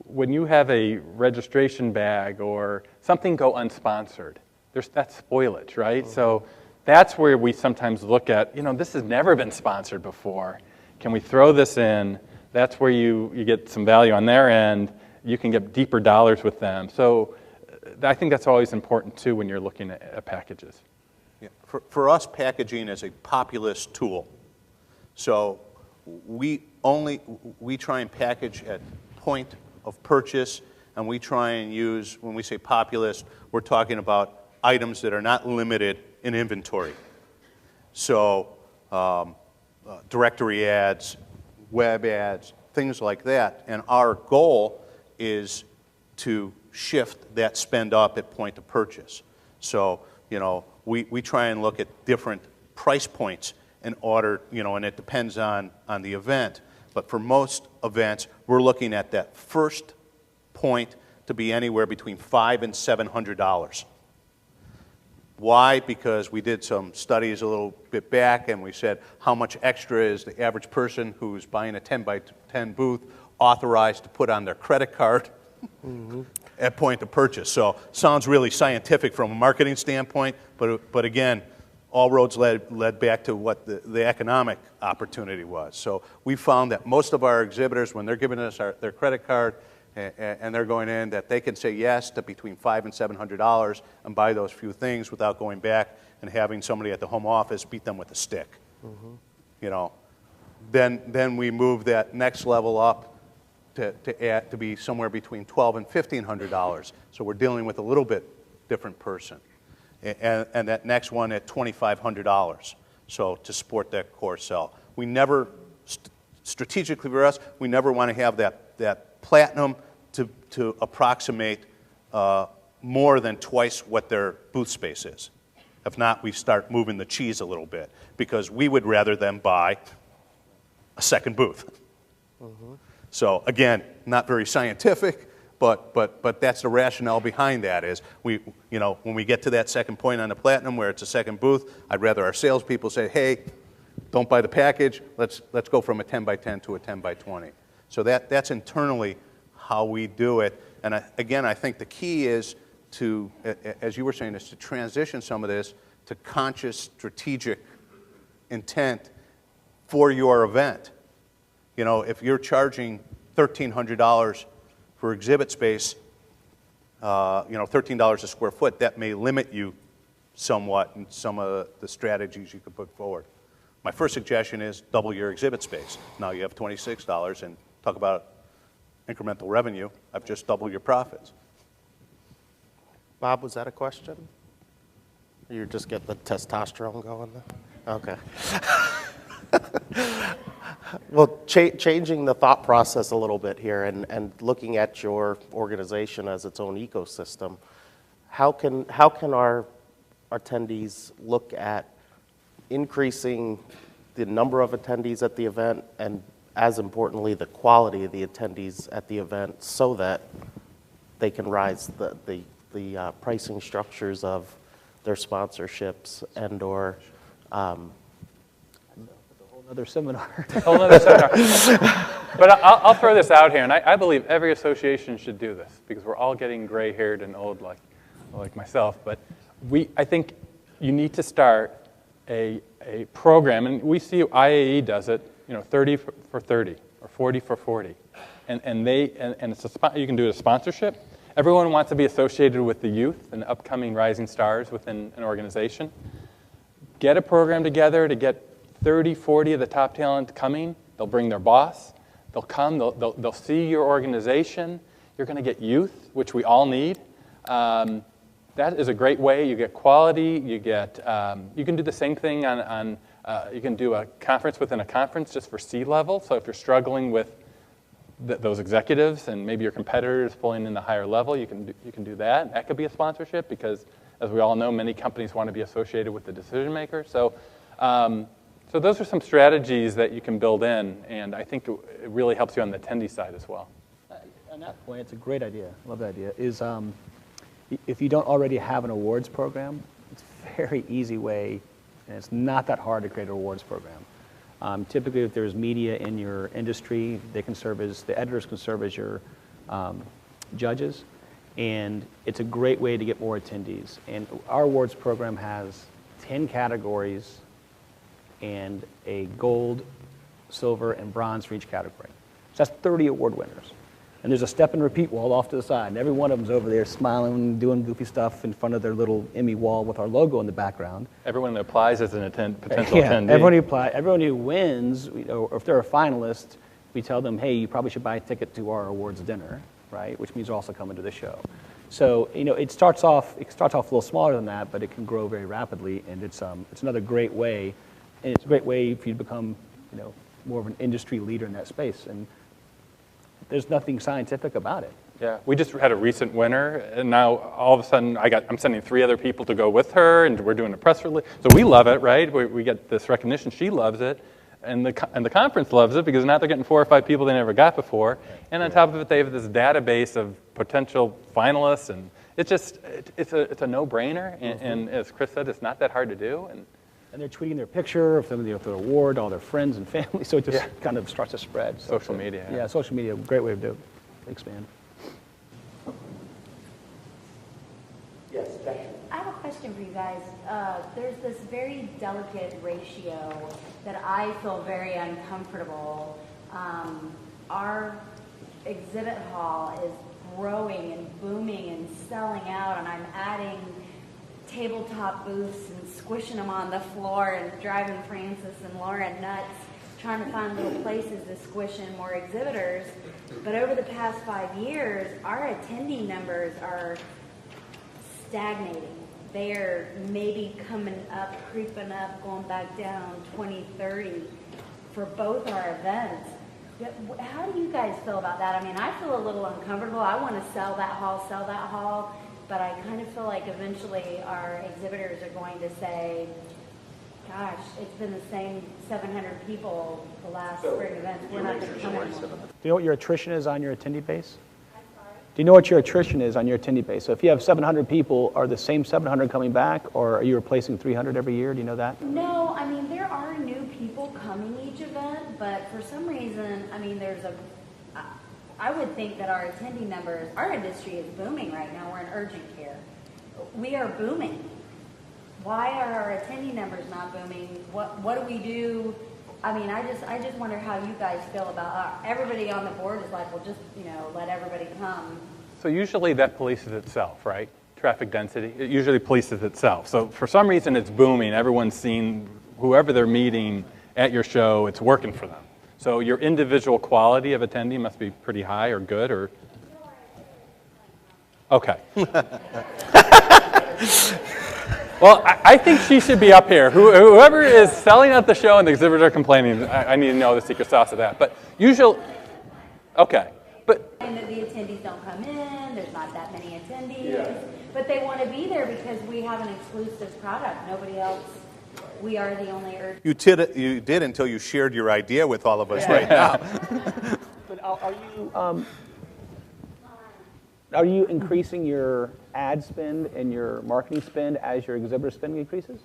When you have a registration bag or something go unsponsored, that's spoilage, right? Mm-hmm. So that's where we sometimes look at, you know, this has never been sponsored before. Can we throw this in? That's where you get some value on their end. You can get deeper dollars with them. So I think that's always important too when you're looking at packages.
Yeah. For us, packaging is a populist tool. So we try and package at point of purchase, and we try and use, when we say populist, we're talking about items that are not limited in inventory. So directory ads, web ads, things like that. And our goal is to shift that spend up at point of purchase. So, you know, we try and look at different price points in order, you know, and it depends on the event. But for most events, we're looking at that first point to be anywhere between $500 and $700. Why? Because we did some studies a little bit back, and we said how much extra is the average person who's buying a 10 by 10 booth authorized to put on their credit card at point of purchase. So sounds really scientific from a marketing standpoint, but again, all roads led back to what the economic opportunity was. So we found that most of our exhibitors, when they're giving us their credit card and they're going in, that they can say yes to between $500 and $700 and buy those few things without going back and having somebody at the home office beat them with a stick. Mm-hmm. You know, then we move that next level up to be somewhere between $1,200 and $1,500. So we're dealing with a little bit different person. And that next one at $2,500, so to support that core sell. We never, strategically for us, we never want to have that platinum to approximate more than twice what their booth space is. If not, we start moving the cheese a little bit because we would rather them buy a second booth. So again, not very scientific, but that's the rationale behind that is when we get to that second point on the Platinum where it's a second booth, I'd rather our salespeople say, hey, don't buy the package, let's go from a 10 by 10 to a 10 by 20. So that's internally how we do it. And I think the key is to, as you were saying, is to transition some of this to conscious strategic intent for your event. If you're charging $1,300 for exhibit space, $13 a square foot, that may limit you somewhat in some of the strategies you could put forward. My first suggestion is double your exhibit space. Now you have $26 and talk about incremental revenue. I've just doubled your profits.
Bob, was that a question? You just get the testosterone going there? Okay. Well, changing the thought process a little bit here and looking at your organization as its own ecosystem, how can our attendees look at increasing the number of attendees at the event and, as importantly, the quality of the attendees at the event so that they can rise the pricing structures of their sponsorships and or
Another seminar.
Whole other seminar. But I'll throw this out here, and I believe every association should do this because we're all getting gray-haired and old like myself. But I think you need to start a program, and we see IAE does it. 30 for 30 or 40 for 40, and it's you can do a sponsorship. Everyone wants to be associated with the youth and upcoming rising stars within an organization. Get a program together to get 30, 40 of the top talent coming. They'll bring their boss. They'll come. They'll see your organization. You're going to get youth, which we all need. That is a great way. You get quality. You can do the same thing on you can do a conference within a conference just for C-level. So if you're struggling with those executives and maybe your competitors pulling in the higher level, you can do that. And that could be a sponsorship because, as we all know, many companies want to be associated with the decision maker. So those are some strategies that you can build in, and I think it really helps you on the attendee side as well.
On that point, it's a great idea. I love that idea. Is if you don't already have an awards program, it's a very easy way, and it's not that hard to create an awards program. Typically, if there's media in your industry, the editors can serve as your judges, and it's a great way to get more attendees. And our awards program has 10 categories and a gold, silver, and bronze for each category. So that's 30 award winners. And there's a step and repeat wall off to the side, and every one of them's over there smiling, doing goofy stuff in front of their little Emmy wall with our logo in the background.
Everyone that applies as an potential attendee.
Everyone who wins, or if they're a finalist, we tell them, hey, you probably should buy a ticket to our awards dinner, right? Which means you're also coming to the show. So it starts off a little smaller than that, but it can grow very rapidly, and it's another great way. And it's a great way for you to become, more of an industry leader in that space. And there's nothing scientific about it.
Yeah, we just had a recent winner, and now all of a sudden I'm sending 3 other people to go with her, and we're doing a press release. So we love it, right? We get this recognition. She loves it, and the conference loves it because now they're getting 4 or 5 people they never got before. And on top of it, they have this database of potential finalists, and it's a no-brainer. And as Chris said, it's not that hard to do.
And they're tweeting their picture of them, their award, all their friends and family. So it just kind of starts to spread.
Social media.
Yeah, social media, great way to do it. Expand.
Yes, Becky. I have a question for you guys. There's this very delicate ratio that I feel very uncomfortable. Our exhibit hall is growing and booming and selling out, and I'm adding tabletop booths and squishing them on the floor and driving Francis and Lauren nuts, trying to find little places to squish in more exhibitors. But over the past 5 years, our attendee numbers are stagnating. They're maybe coming up, creeping up, going back down 20, 30 for both our events. How do you guys feel about that? I mean, I feel a little uncomfortable. I want to sell that hall, but I kind of feel like eventually our exhibitors are going to say, gosh, it's been the same 700 people the last spring events. We're not going to come anymore.
Do you know what your attrition is on your attendee base? Do you know what your attrition is on your attendee base? So if you have 700 people, are the same 700 coming back, or are you replacing 300 every year? Do you know that?
No, I mean, there are new people coming each event, but for some reason, I mean, I would think that our attendee numbers, our industry is booming right now. We're in urgent care. We are booming. Why are our attendee numbers not booming? What do we do? I mean, I just wonder how you guys feel about everybody on the board is like, well, just, let everybody come.
So usually that polices itself, right? Traffic density, it usually polices itself. So for some reason it's booming. Everyone's seen whoever they're meeting at your show, it's working for them. So your individual quality of attendee must be pretty high or good or... Okay. Well, I think she should be up here. Whoever is selling at the show and the exhibitors are complaining, I need to know the secret sauce of that. But usually, okay. But
and that the attendees don't come in, there's not that many attendees, but they want to be there because we have an exclusive product. Nobody else, we are the only urgent.
You did until you shared your idea with all of us right now.
But are you increasing your ad spend and your marketing spend as your exhibitor spending increases?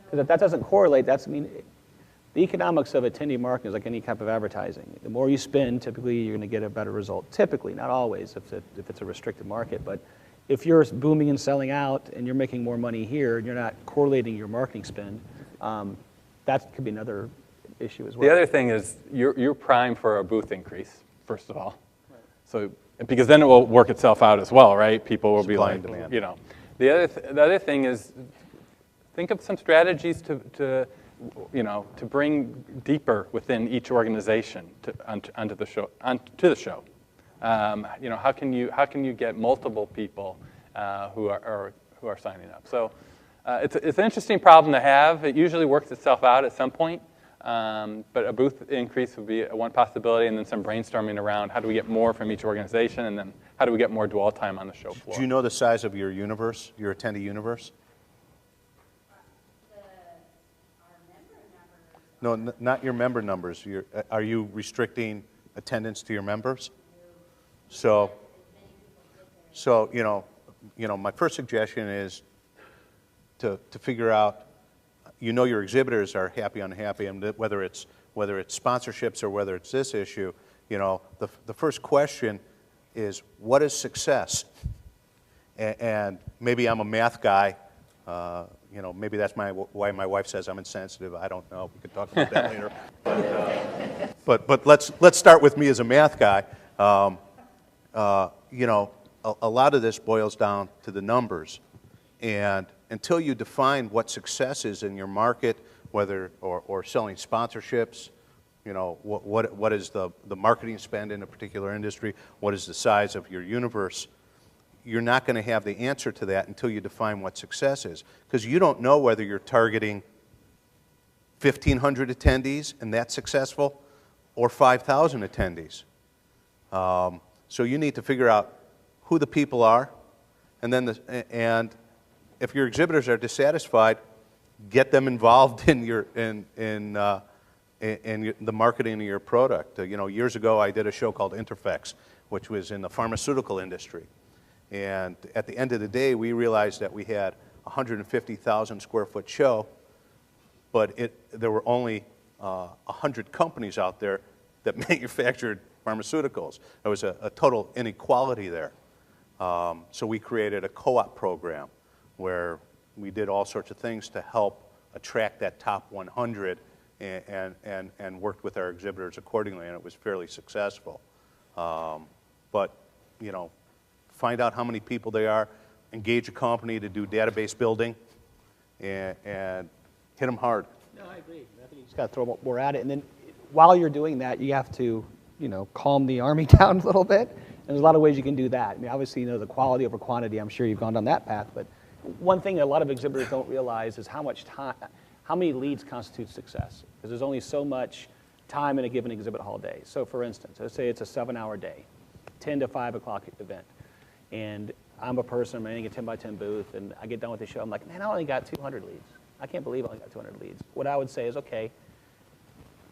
Because if that doesn't correlate, the economics of attendee marketing is like any type of advertising. The more you spend, typically you're going to get a better result. Typically, not always if it's a restricted market, but if you're booming and selling out and you're making more money here and you're not correlating your marketing spend, that could be another issue as well.
the other thing is you're primed for a booth increase, first of all. Right. So because then it will work itself out as well, right? People will be
Supply
like,
and demand.
The other thing is think of some strategies to bring deeper within each organization onto the show. How can you get multiple people who are signing up? So it's an interesting problem to have. It usually works itself out at some point. But a booth increase would be one possibility, and then some brainstorming around how do we get more from each organization, and then how do we get more dwell time on the show floor.
Do you know the size of your universe, your attendee universe? No, not your member numbers. Are you restricting attendance to your members? So my first suggestion is to figure out, your exhibitors are happy, unhappy, and whether it's sponsorships or whether it's this issue, the first question is, what is success? And maybe I'm a math guy. Maybe that's why my wife says I'm insensitive. I don't know. We could talk about that later. But let's start with me as a math guy. A lot of this boils down to the numbers, and until you define what success is in your market, whether or selling sponsorships, what is the marketing spend in a particular industry, what is the size of your universe, you're not going to have the answer to that until you define what success is, because you don't know whether you're targeting 1,500 attendees and that's successful, or 5,000 attendees. So you need to figure out who the people are, and if your exhibitors are dissatisfied, get them involved in the marketing of your product. Years ago I did a show called Interfex, which was in the pharmaceutical industry. And at the end of the day, we realized that we had a 150,000 square foot show, but there were only 100 companies out there that manufactured pharmaceuticals. There was a total inequality there. So we created a co-op program where we did all sorts of things to help attract that top 100 and worked with our exhibitors accordingly, and it was fairly successful. But, find out how many people they are, engage a company to do database building, and hit them hard.
No, I agree. I think you just got to throw more at it, and then while you're doing that, you have to, calm the army down a little bit. And there's a lot of ways you can do that. I mean, obviously, the quality over quantity. I'm sure you've gone down that path, but one thing a lot of exhibitors don't realize is how many leads constitute success, because there's only so much time in a given exhibit hall day. So, for instance, let's say it's a 7-hour day. 10 to 5 o'clock event. And I'm a person, I'm running a 10 by 10 booth, and I get done with the show. I'm like, man, I only got 200 leads. I can't believe I only got 200 leads. What I would say is, okay,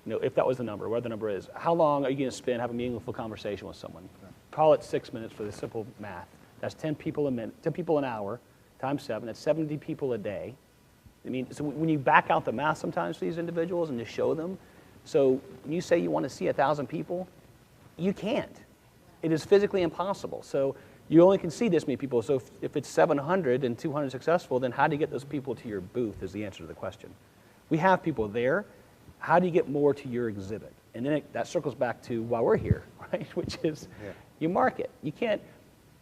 if that was the number, whatever the number is, how long are you going to spend having a meaningful conversation with someone? Call it 6 minutes for the simple math. That's 10 people a minute, 10 people an hour, times 7. That's 70 people a day. I mean, so when you back out the math sometimes for these individuals and just show them, so when you say you want to see 1,000 people, you can't. It is physically impossible. So you only can see this many people. So if it's 700 and 200 successful, then how do you get those people to your booth is the answer to the question. We have people there. How do you get more to your exhibit? And then that circles back to why we're here, right? Which is you market. You can't,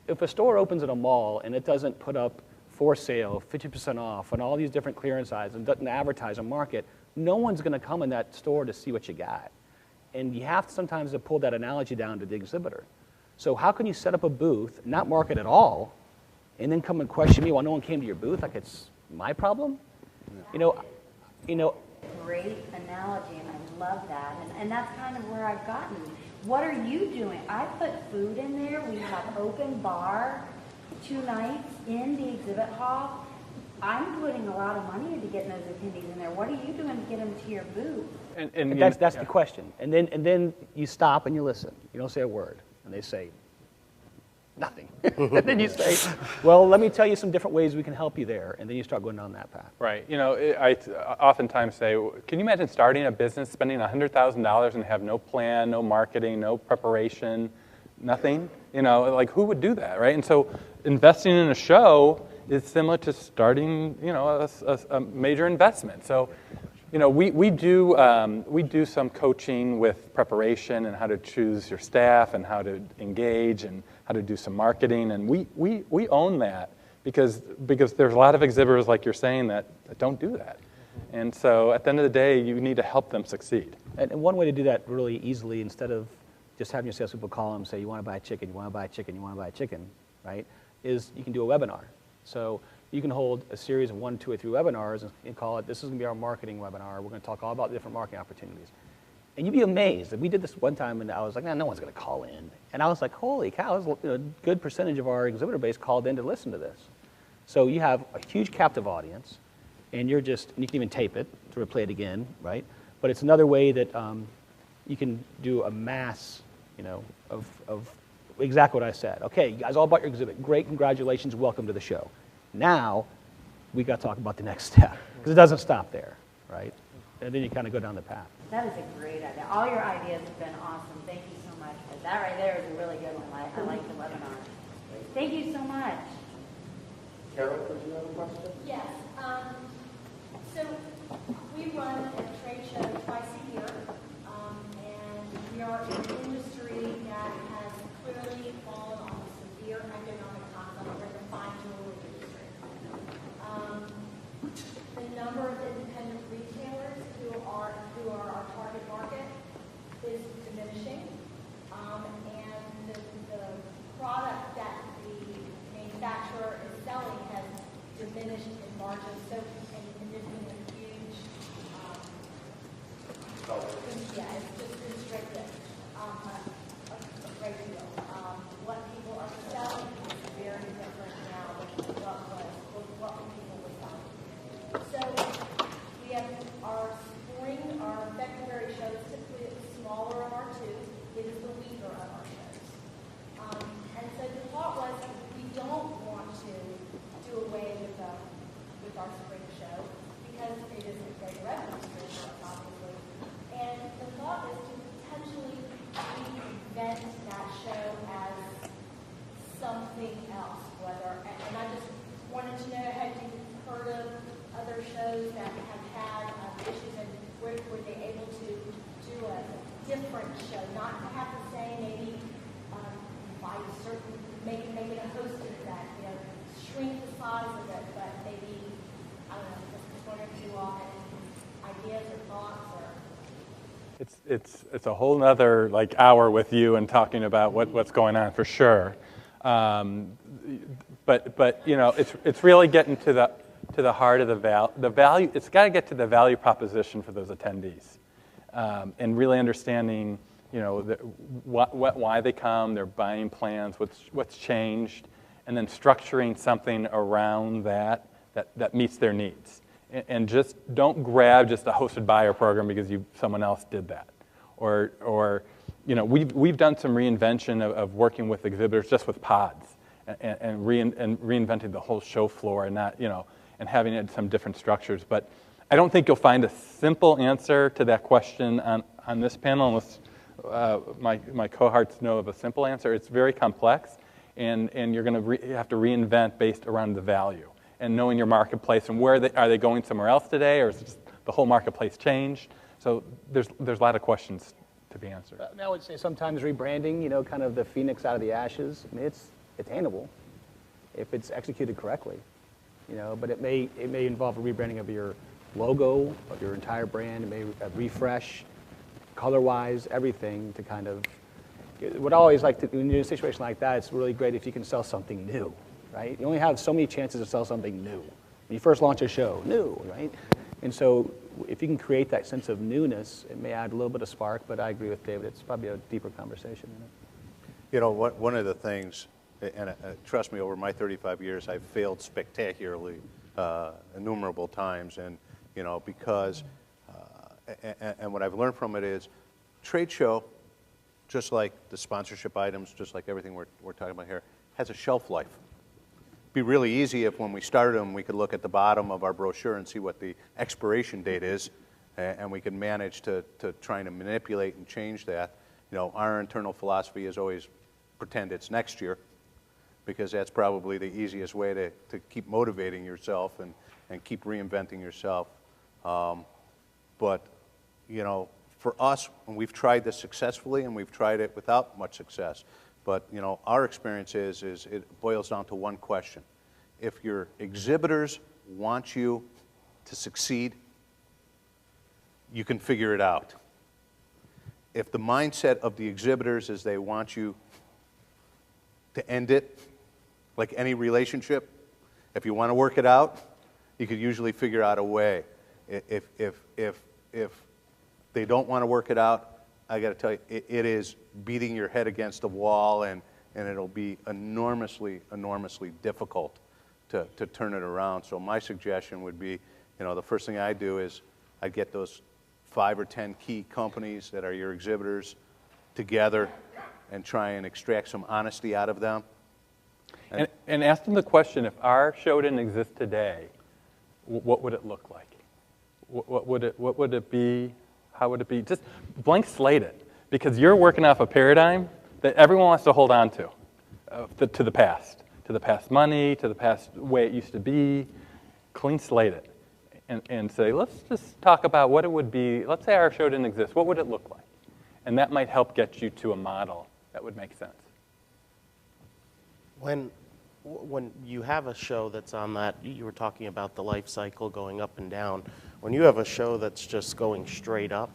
if a store opens at a mall and it doesn't put up for sale, 50% off, and all these different clearance items and doesn't advertise and market, no one's going to come in that store to see what you got. And you have to sometimes to pull that analogy down to the exhibitor. So how can you set up a booth, not market at all, and then come and question me while no one came to your booth like it's my problem? You know.
Great analogy, and I love that. And that's kind of where I've gotten. What are you doing? I put food in there. We have open bar 2 nights in the exhibit hall. I'm putting a lot of money into getting those attendees in there. What are you doing to get them to your booth?
And that's the question. And then you stop and you listen. You don't say a word. And they say, nothing. And then you say, well, let me tell you some different ways we can help you there. And then you start going down that path.
Right. I oftentimes say, can you imagine starting a business, spending $100,000 and have no plan, no marketing, no preparation, nothing? Like who would do that, right? And so investing in a show is similar to starting, a major investment. So, we do some coaching with preparation and how to choose your staff and how to engage and how to do some marketing, and we own that because there's a lot of exhibitors, like you're saying, that don't do that. And so at the end of the day, you need to help them succeed.
And one way to do that really easily, instead of just having your salespeople call them and say, you want to buy a chicken, you want to buy a chicken, you want to buy a chicken, right, is you can do a webinar. So you can hold a series of 1, 2, or 3 webinars and call it, this is going to be our marketing webinar. We're going to talk all about different marketing opportunities. And you'd be amazed. We did this one time, and I was like, no one's going to call in. And I was like, holy cow, a good percentage of our exhibitor base called in to listen to this. So you have a huge captive audience, and you can even tape it to replay it again, right? But it's another way that you can do a mass, of exactly what I said. Okay, you guys all bought your exhibit. Great, congratulations, welcome to the show. Now, we got to talk about the next step, because it doesn't stop there, right? And then you kind of go down the path.
That is a great idea. All your ideas have been awesome. Thank you so much. But that right there is a really good one. I like the webinar. Thank you so much.
Carol, did you have a question?
Yes. So we run a trade show twice a year, and we are in an industry that has clearly fallen on severe economic times. We're in the fine jewelry industry. The number of independent retailers who are our target market is diminishing, and the product that the manufacturer is selling has diminished in margin. So, and there's been a huge, it's just constricted a great deal. What people are selling is very different now than what people were selling. So we have our February show is typically the smaller of our 2. It is the weaker of our shows. And so the thought was we don't want to do away with our spring show because it is a great revenue stream for us, obviously. And the thought is to potentially reinvent that show as something else, and I just wanted to know, had you heard of other shows that have had issues, and were they able to do a different show, not have the same, maybe by certain, make it a hosted event, shrink the size of it, but maybe, I don't know, just wondering if you all had any ideas or thoughts or.
It's a whole nother hour with you and talking about what's going on for sure. But it's really getting to the heart of the value. It's got to get to the value proposition for those attendees, and really understanding why they come, their buying plans, what's changed, and then structuring something around that meets their needs. And just don't grab just a hosted buyer program because someone else did that. Or we've done some reinvention of working with exhibitors just with pods and reinventing the whole show floor and and having it some different structures. But I don't think you'll find a simple answer to that question on this panel unless my cohorts know of a simple answer. It's very complex, and you're going to have to reinvent based around the value and knowing your marketplace and are they going somewhere else today, or is it just the whole marketplace changed? So there's a lot of questions to be answered.
I would say sometimes rebranding, kind of the phoenix out of the ashes. I mean, it's attainable if it's executed correctly, But it may involve a rebranding of your logo, of your entire brand. It may refresh, color-wise, everything to kind of. What I always like to do when you're in a situation like that, it's really great if you can sell something new, right? You only have so many chances to sell something new. When you first launch a show, new, right? And so if you can create that sense of newness, it may add a little bit of spark, but I agree with David, it's probably a deeper conversation.
One of the things, and trust me, over my 35 years, I've failed spectacularly innumerable times, and because, and what I've learned from it is, trade show, just like the sponsorship items, just like everything we're talking about here, has a shelf life. It'd be really easy if when we started them, we could look at the bottom of our brochure and see what the expiration date is, and we could manage to try to manipulate and change that. Our internal philosophy is always pretend it's next year, because that's probably the easiest way to keep motivating yourself and keep reinventing yourself. But, for us, when we've tried this successfully and we've tried it without much success, but, our experience is it boils down to one question. If your exhibitors want you to succeed, you can figure it out. If the mindset of the exhibitors is they want you to end it, like any relationship, if you want to work it out, you could usually figure out a way. If they don't want to work it out, I got to tell you, it is beating your head against the wall, and it'll be enormously difficult to turn it around. So my suggestion would be, the first thing I do is I get those 5 or 10 key companies that are your exhibitors together and try and extract some honesty out of them.
And ask them the question, if our show didn't exist today, what would it look like? What would it be? How would it be? Just blank slate it, because you're working off a paradigm that everyone wants to hold on to the past money, to the past way it used to be. Clean slate it, and say, let's just talk about what it would be. Let's say our show didn't exist. What would it look like? And that might help get you to a model that would make sense.
When you have a show that's on that, you were talking about the life cycle going up and down. When you have a show that's just going straight up,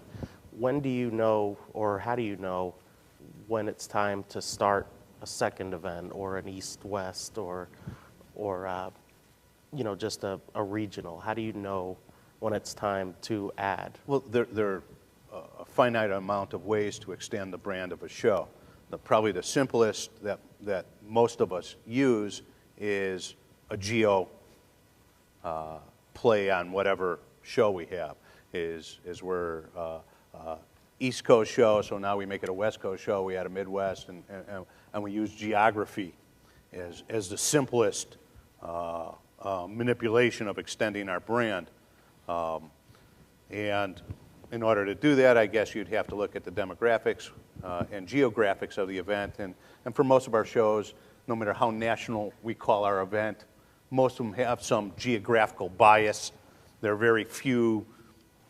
when do you know, or how do you know, when it's time to start a second event or an east-west or just a regional? How do you know when it's time to add?
Well, there are a finite amount of ways to extend the brand of a show. Probably the simplest that most of us use is a geo play on whatever show we have. Is we're East Coast show, so now we make it a West Coast show. We add a Midwest, and we use geography as the simplest manipulation of extending our brand. And in order to do that, I guess you'd have to look at the demographics and geographics of the event. And for most of our shows, no matter how national we call our event, most of them have some geographical bias. There are very few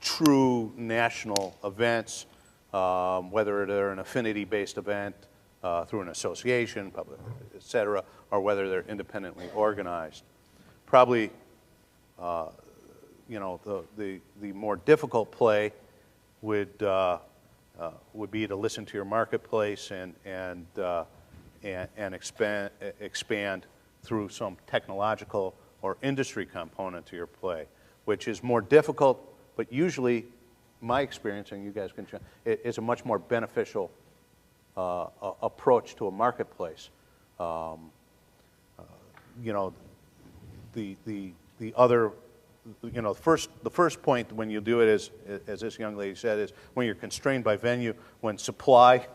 true national events, whether they're an affinity-based event through an association, et cetera, or whether they're independently organized. Probably, the more difficult play would be to listen to your marketplace and expand through some technological or industry component to your play, which is more difficult, but usually my experience, and you guys can, is a much more beneficial approach to a marketplace. You know, the other, you know, the first point when you do it is, as this young lady said, is when you're constrained by venue, when supply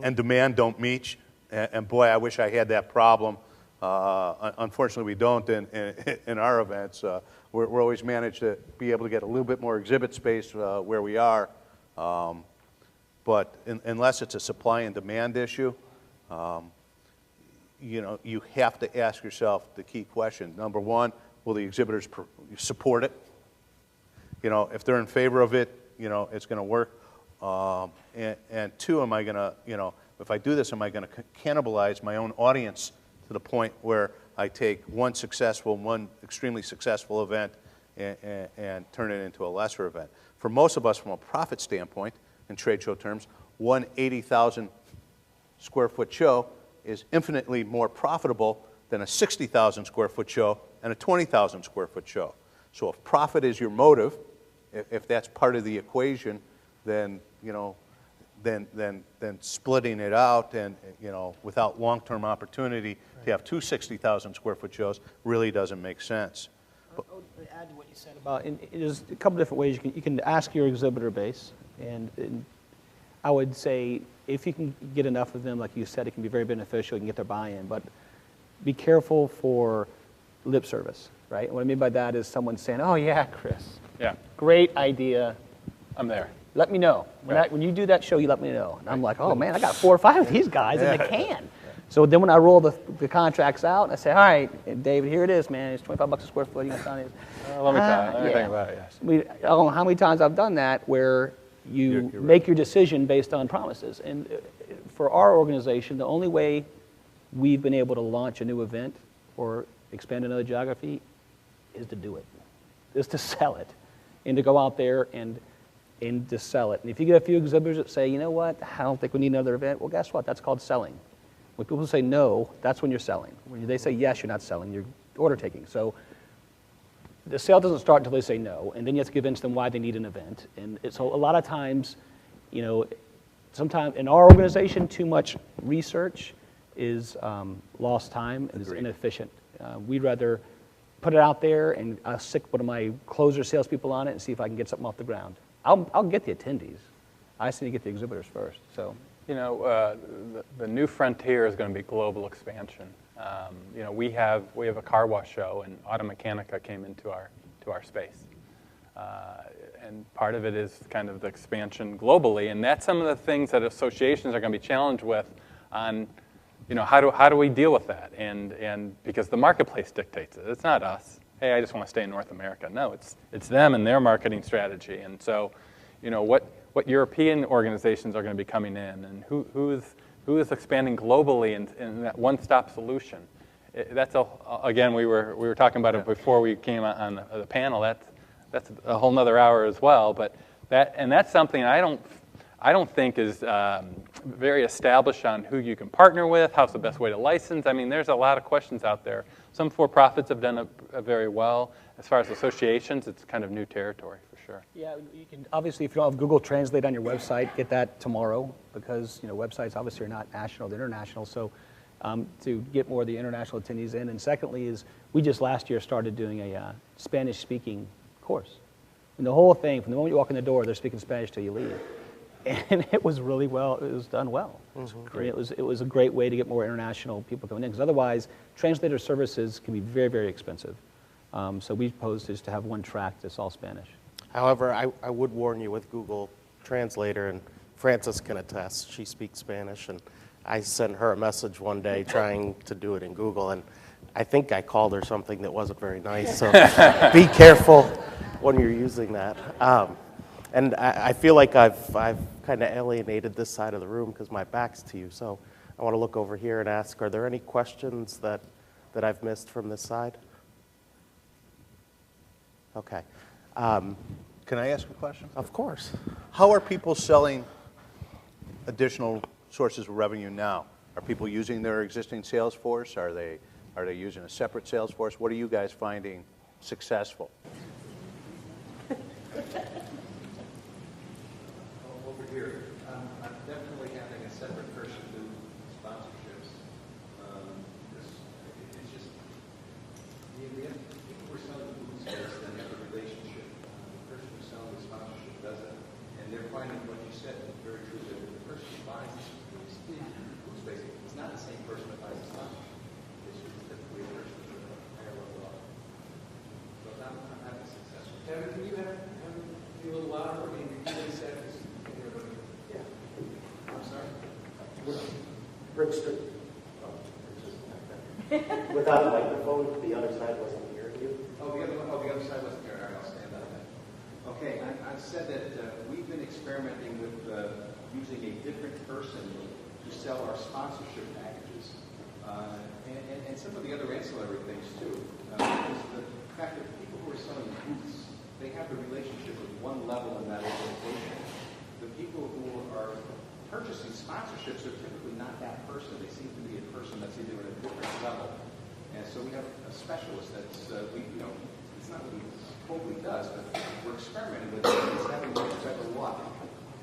and demand don't meet. And boy, I wish I had that problem. Unfortunately, we don't in our events. We're always managed to be able to get a little bit more exhibit space where we are. But unless it's a supply and demand issue, you know, you have to ask yourself the key question. Number one, will the exhibitors support it? You know, if they're in favor of it, you know, it's going to work. And two, am I going to, you know, if I do this, am I going to cannibalize my own audience to the point where I take one extremely successful event and turn it into a lesser event? For most of us, from a profit standpoint, in trade show terms, one 80,000 square foot show is infinitely more profitable than a 60,000 square foot show and a 20,000 square foot show. So if profit is your motive, if that's part of the equation, then, you know, then splitting it out and, you know, without long-term opportunity to have two 60,000 square foot shows really doesn't make sense.
I would add to what you said about, and there's a couple different ways you can ask your exhibitor base, and I would say if you can get enough of them, like you said, it can be very beneficial. You can get their buy-in, but be careful for lip service, right? And what I mean by that is someone saying, "Oh yeah, Chris,
Yeah,
great idea.
I'm there.
Let me know when you do that show. You let me know." And I'm like, "Oh man, I got 4 or 5 of these guys in the can." So then when I roll the contracts out, and I say, "All right, David, here it is, man. It's $25 a square foot. You gonna sign it?"
Let me tell you. Think about it. Yes.
I don't know how many times I've done that where you make your decision based on promises. And for our organization, the only way we've been able to launch a new event or expand another geography is to do it, is to sell it, and to go out there and to sell it. And if you get a few exhibitors that say, "You know what, I don't think we need another event," well, guess what? That's called selling. When people say no, that's when you're selling. When they say yes, you're not selling, you're order taking. So the sale doesn't start until they say no, and then you have to convince them why they need an event. And so a lot of times, you know, sometimes in our organization, too much research is lost time and is inefficient. We'd rather put it out there and I'll stick one of my closer salespeople on it and see if I can get something off the ground. I'll get the attendees. I just need to get the exhibitors first. So,
you know, the new frontier is going to be global expansion. You know, we have a car wash show, and Automechanica came into our space, and part of it is kind of the expansion globally, and that's some of the things that associations are going to be challenged with. On, you know, how do we deal with that? And because the marketplace dictates it, it's not us. Hey, I just want to stay in North America. No, it's them and their marketing strategy. And so, you know, what European organizations are going to be coming in, and who is expanding globally in that one-stop solution. That's again, we were talking about it before we came on the panel. That's a whole nother hour as well. But that's something I don't think is very established on who you can partner with, how's the best way to license. I mean, there's a lot of questions out there. Some for-profits have done it very well. As far as associations, it's kind of new territory for sure. Yeah,
you can obviously, if you don't have Google Translate on your website, get that tomorrow, because you know websites obviously are not national, they're international. So to get more of the international attendees in, and secondly is we just last year started doing a Spanish-speaking course, and the whole thing from the moment you walk in the door, they're speaking Spanish till you leave. And it was really well. It was done well. Great. It was a great way to get more international people coming in, because otherwise, translator services can be very, very expensive. So we proposed is to have one track that's all Spanish.
However, I would warn you with Google Translator, and Frances can attest. She speaks Spanish, and I sent her a message one day trying to do it in Google, and I think I called her something that wasn't very nice. So be careful when you're using that. And I feel like I've kind of alienated this side of the room because my back's to you. So I want to look over here and ask, are there any questions that I've missed from this side? Okay.
Can I ask a question?
Of course.
How are people selling additional sources of revenue now? Are people using their existing sales force? Are they using a separate sales force? What are you guys finding successful?
here. I'm definitely having a separate person do sponsorships. It's just, people who are selling the food space then have a relationship. The person who's selling the sponsorship doesn't. And they're finding what you said is very true, that the person who buys the food space is not the same person that buys the sponsorship. It's typically a person with a higher level of. So I'm having success.
Kevin, can you have be a little louder? I mean, you really said this.
Yeah.
I'm sorry.
Brixton. Without the microphone, the other side wasn't hearing you. The other side wasn't hearing. All right, I'll stand up then. Okay, I said that we've been experimenting with using a different person to sell our sponsorship packages, and some of the other ancillary things too. Is the fact that people who are selling booths, they have a relationship with one level in that organization. The people who are purchasing sponsorships are typically not that person. They seem to be a person that's either at a different level. And so we have a specialist that's, it's not what he totally does, but we're experimenting with it. It's having more type of luck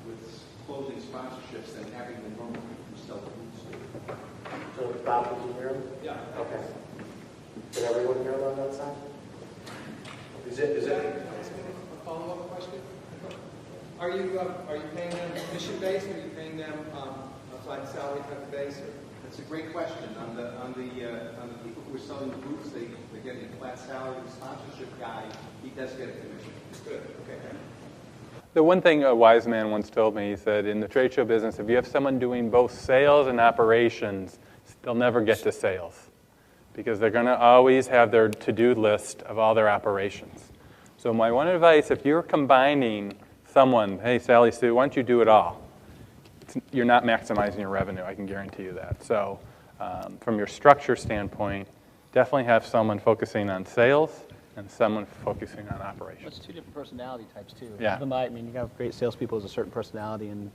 with closing sponsorships than having the normal people who sell booths. So, Bob, did you hear him? Yeah. Okay. Did everyone hear him on that side? Is it?
A follow-up question? Are you paying them commission-based, or are you paying them a flat salary type of base?
That's a great question. On the people who are selling the booths, they're getting a flat salary. The sponsorship guy, he does get a commission.
Good. Okay.
The one thing a wise man once told me, he said, in the trade show business, if you have someone doing both sales and operations, they'll never get to sales because they're going to always have their to-do list of all their operations. So my one advice, if you're combining someone, hey, Sally Sue, why don't you do it all? You're not maximizing your revenue, I can guarantee you that. So from your structure standpoint, definitely have someone focusing on sales and someone focusing on operations.
That's two different personality types, too.
Yeah.
I mean, you have great salespeople as a certain personality and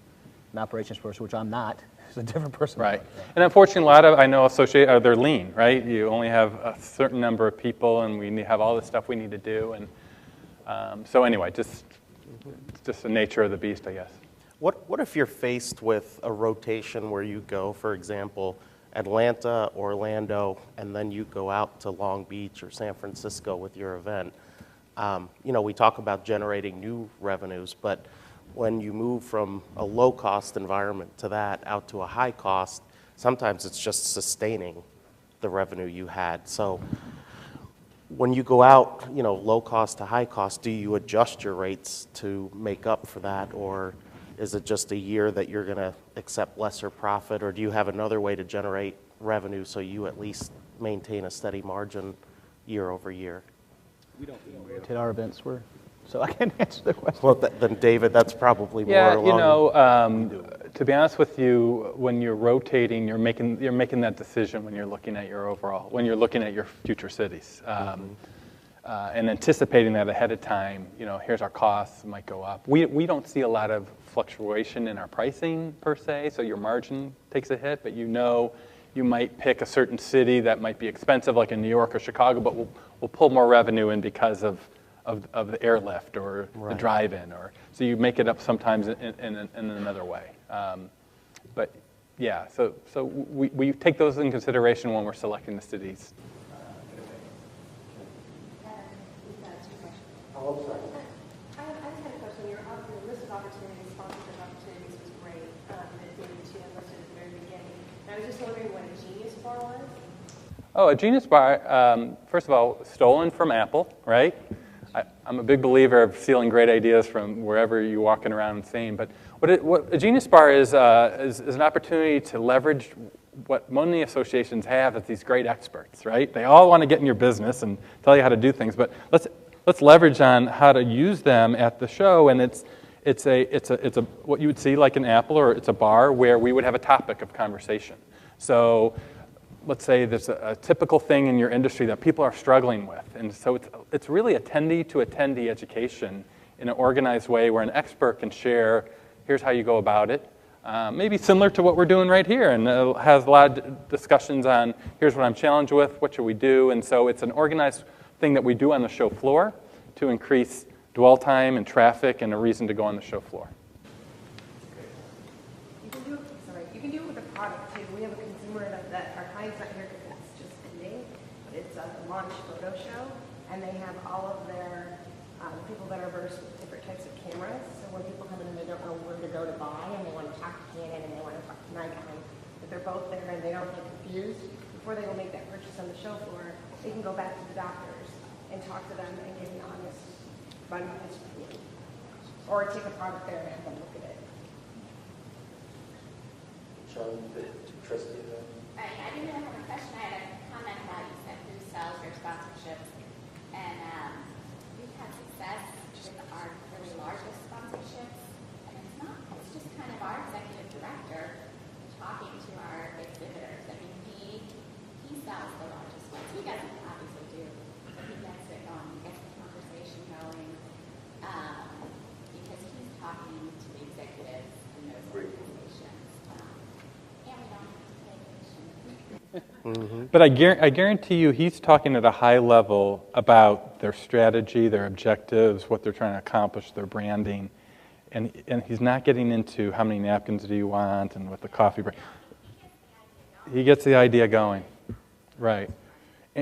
an operations person, which I'm not. It's a different personality.
Right. And unfortunately, a lot of, I know, they're lean, right? You only have a certain number of people, and we have all the stuff we need to do. And so anyway, it's just the nature of the beast, I guess.
What if you're faced with a rotation where you go, for example, Atlanta, Orlando, and then you go out to Long Beach or San Francisco with your event? We talk about generating new revenues, but when you move from a low-cost environment to that out to a high-cost, sometimes it's just sustaining the revenue you had. So when you go out, low-cost to high-cost, do you adjust your rates to make up for that, or is it just a year that you're going to accept lesser profit, or do you have another way to generate revenue so you at least maintain a steady margin year over year?
We don't rotate our events. So I can't answer the question.
Well, then, David, that's probably more along.
To be honest with you, when you're rotating, you're making that decision when you're looking at your looking at your future cities. And anticipating that ahead of time, here's our costs, might go up. We don't see a lot of fluctuation in our pricing per se, so your margin takes a hit, but you might pick a certain city that might be expensive, like in New York or Chicago, but we'll pull more revenue in because of the airlift or the drive-in, so you make it up sometimes in another way. But yeah, so we take those in consideration when we're selecting the cities.
Oh, I'm sorry. I just had a question. Your list of opportunities, sponsorship opportunities was great. That David Chin listed at the very beginning. And I was just wondering what a Genius Bar was.
Oh, a Genius Bar, first of all, stolen from Apple, right? I'm a big believer of stealing great ideas from wherever you're walking around and saying. But what a Genius Bar is an opportunity to leverage what many associations have as these great experts, right? They all want to get in your business and tell you how to do things, but let's leverage on how to use them at the show, and it's a what you would see like an Apple, or it's a bar where we would have a topic of conversation. So let's say there's a typical thing in your industry that people are struggling with, and so it's really attendee to attendee education in an organized way where an expert can share, here's how you go about it, maybe similar to what we're doing right here, and it has a lot of discussions on here's what I'm challenged with, what should we do, and so it's an organized thing that we do on the show floor to increase dwell time and traffic and a reason to go on the show floor.
product too. We have a consumer event that our client's not here because it's just ending. It's a launch photo show, and they have all of their people that are versed with different types of cameras. So when people come in and they don't know where to go to buy, and they want to talk to Canon and they want to talk to Nikon, if they're both there and they don't get confused, before they will make that purchase on the show floor, they can go back to the doctors and talk to them and get an honest run-by review. Or take a product there and have them look at it.
Sean, trustee.
I didn't really have a question. I had a comment about you said who sells your sponsorships. And we've had success with our really largest sponsorships. And it's just kind of our executive director talking to our exhibitors. I mean, he sells the largest ones. He doesn't obviously do, but he gets it going. He gets the conversation going because he's talking to the executives in those organizations. And we don't have to pay commission.
But I guarantee you he's talking at a high level about their strategy, their objectives, what they're trying to accomplish, their branding. And he's not getting into how many napkins do you want and what the coffee break. He gets the idea going. Right.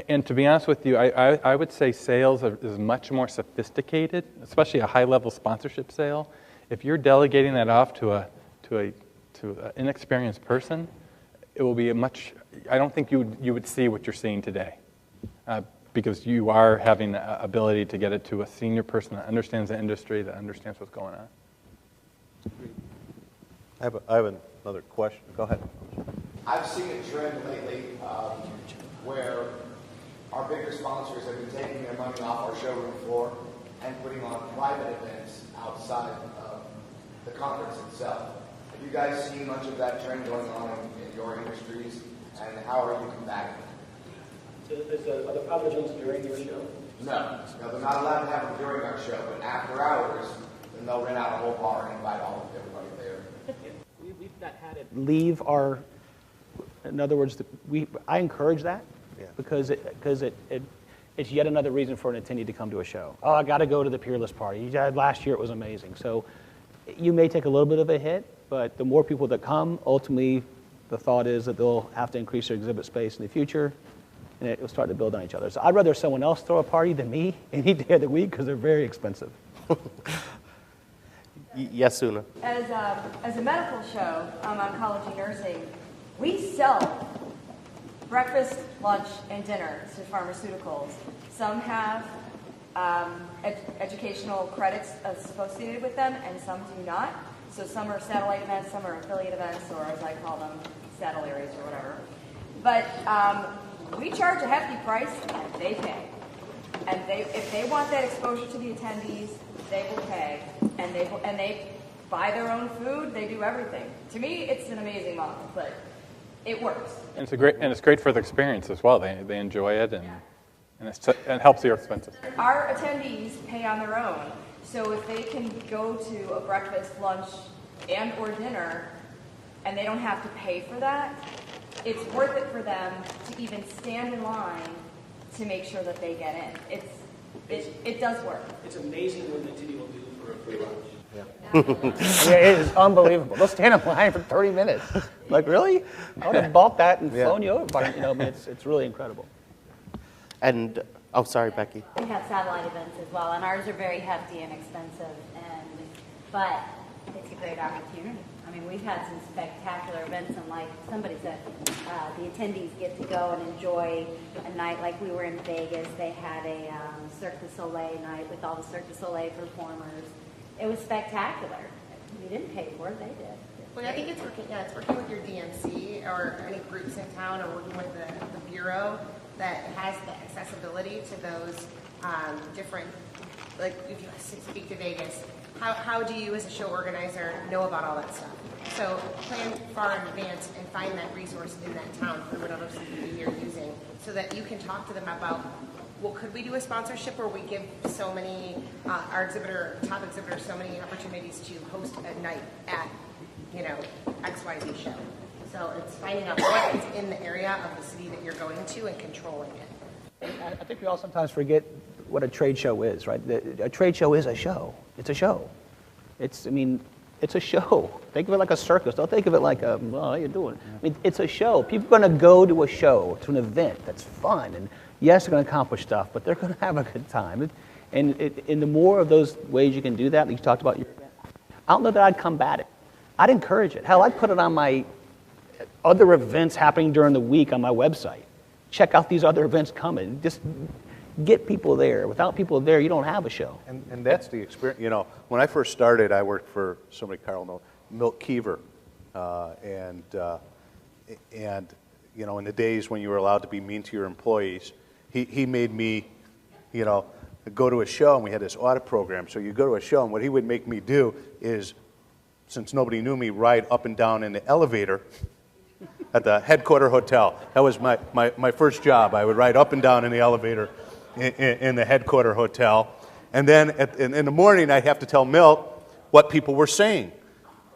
And to be honest with you, I would say sales is much more sophisticated, especially a high-level sponsorship sale. If you're delegating that off to an inexperienced person, it will be a much. I don't think you would see what you're seeing today, because you are having the ability to get it to a senior person that understands the industry, that understands what's going on.
I have another question. Go ahead.
I've seen a trend lately where our bigger sponsors have been taking their money off our showroom floor and putting on private events outside of the conference itself. Have you guys seen much of that trend going on in your industries, and how are you combating it?
So are the private events during your show?
No, they're not allowed to have them during our show, but after hours, then they'll rent out a whole bar and invite all of everybody there.
We've not had it leave our. In other words, I encourage that because it's yet another reason for an attendee to come to a show. Oh, I got to go to the Peerless party. Last year it was amazing. So you may take a little bit of a hit, but the more people that come, ultimately the thought is that they'll have to increase their exhibit space in the future, and it will start to build on each other. So I'd rather someone else throw a party than me any day of the week because they're very expensive.
Yes, Una.
As a medical show, oncology nursing, we sell breakfast, lunch, and dinner to pharmaceuticals. Some have educational credits associated with them, and some do not. So some are satellite events, some are affiliate events, or as I call them, saddle areas or whatever. But we charge a hefty price, and they pay. And if they want that exposure to the attendees, they will pay. And they buy their own food. They do everything. To me, it's an amazing model, but it works.
And it's great for the experience as well. They enjoy it, and it helps your expenses.
Our attendees pay on their own. So if they can go to a breakfast, lunch, and or dinner, and they don't have to pay for that, it's worth it for them to even stand in line to make sure that they get in. It does work.
It's amazing what an attendee will do for a free lunch.
Yeah, it is unbelievable. They'll stand in line for 30 minutes. Like, really? I would have bought that and flown you over. But, it's really incredible.
And, oh, sorry, Becky.
We have satellite events as well, and ours are very hefty and expensive, but it's a great opportunity. I mean, we've had some spectacular events, and like somebody said, the attendees get to go and enjoy a night. Like we were in Vegas, they had a Cirque du Soleil night with all the Cirque du Soleil performers. It was spectacular. We didn't pay for it, they did.
Well, I think it's working with your DMC or any groups in town, or working with the bureau that has the accessibility to those different, like if you speak to Vegas, how do you as a show organizer know about all that stuff? So plan far in advance and find that resource in that town for whatever CBD you're using, so that you can talk to them about, well, could we do a sponsorship where we give so many, our top exhibitor, so many opportunities to host a night at, XYZ show. So it's finding out what is in the area of the city that you're going to and controlling it.
I think we all sometimes forget what a trade show is, right? A trade show is a show. It's a show. It's a show. Think of it like a circus. Don't think of it like a, well, how you doing? I mean, it's a show. People are going to go to a show, to an event that's fun. And yes, they're going to accomplish stuff, but they're going to have a good time. And the more of those ways you can do that, like you talked about your event, I don't know that I'd combat it. I'd encourage it. Hell, I'd put it on my other events happening during the week on my website. Check out these other events coming. Just get people there. Without people there, you don't have a show.
And that's the experience. You know, when I first started, I worked for somebody Carl knows, Milt Keever, and you know, in the days when you were allowed to be mean to your employees, he made me, you know, go to a show, and we had this audit program. So you go to a show, and what he would make me do is, since nobody knew me, ride up and down in the elevator at the headquarter hotel. That was my first job. I would ride up and down in the elevator in the headquarter hotel. And then in the morning, I'd have to tell Milt what people were saying.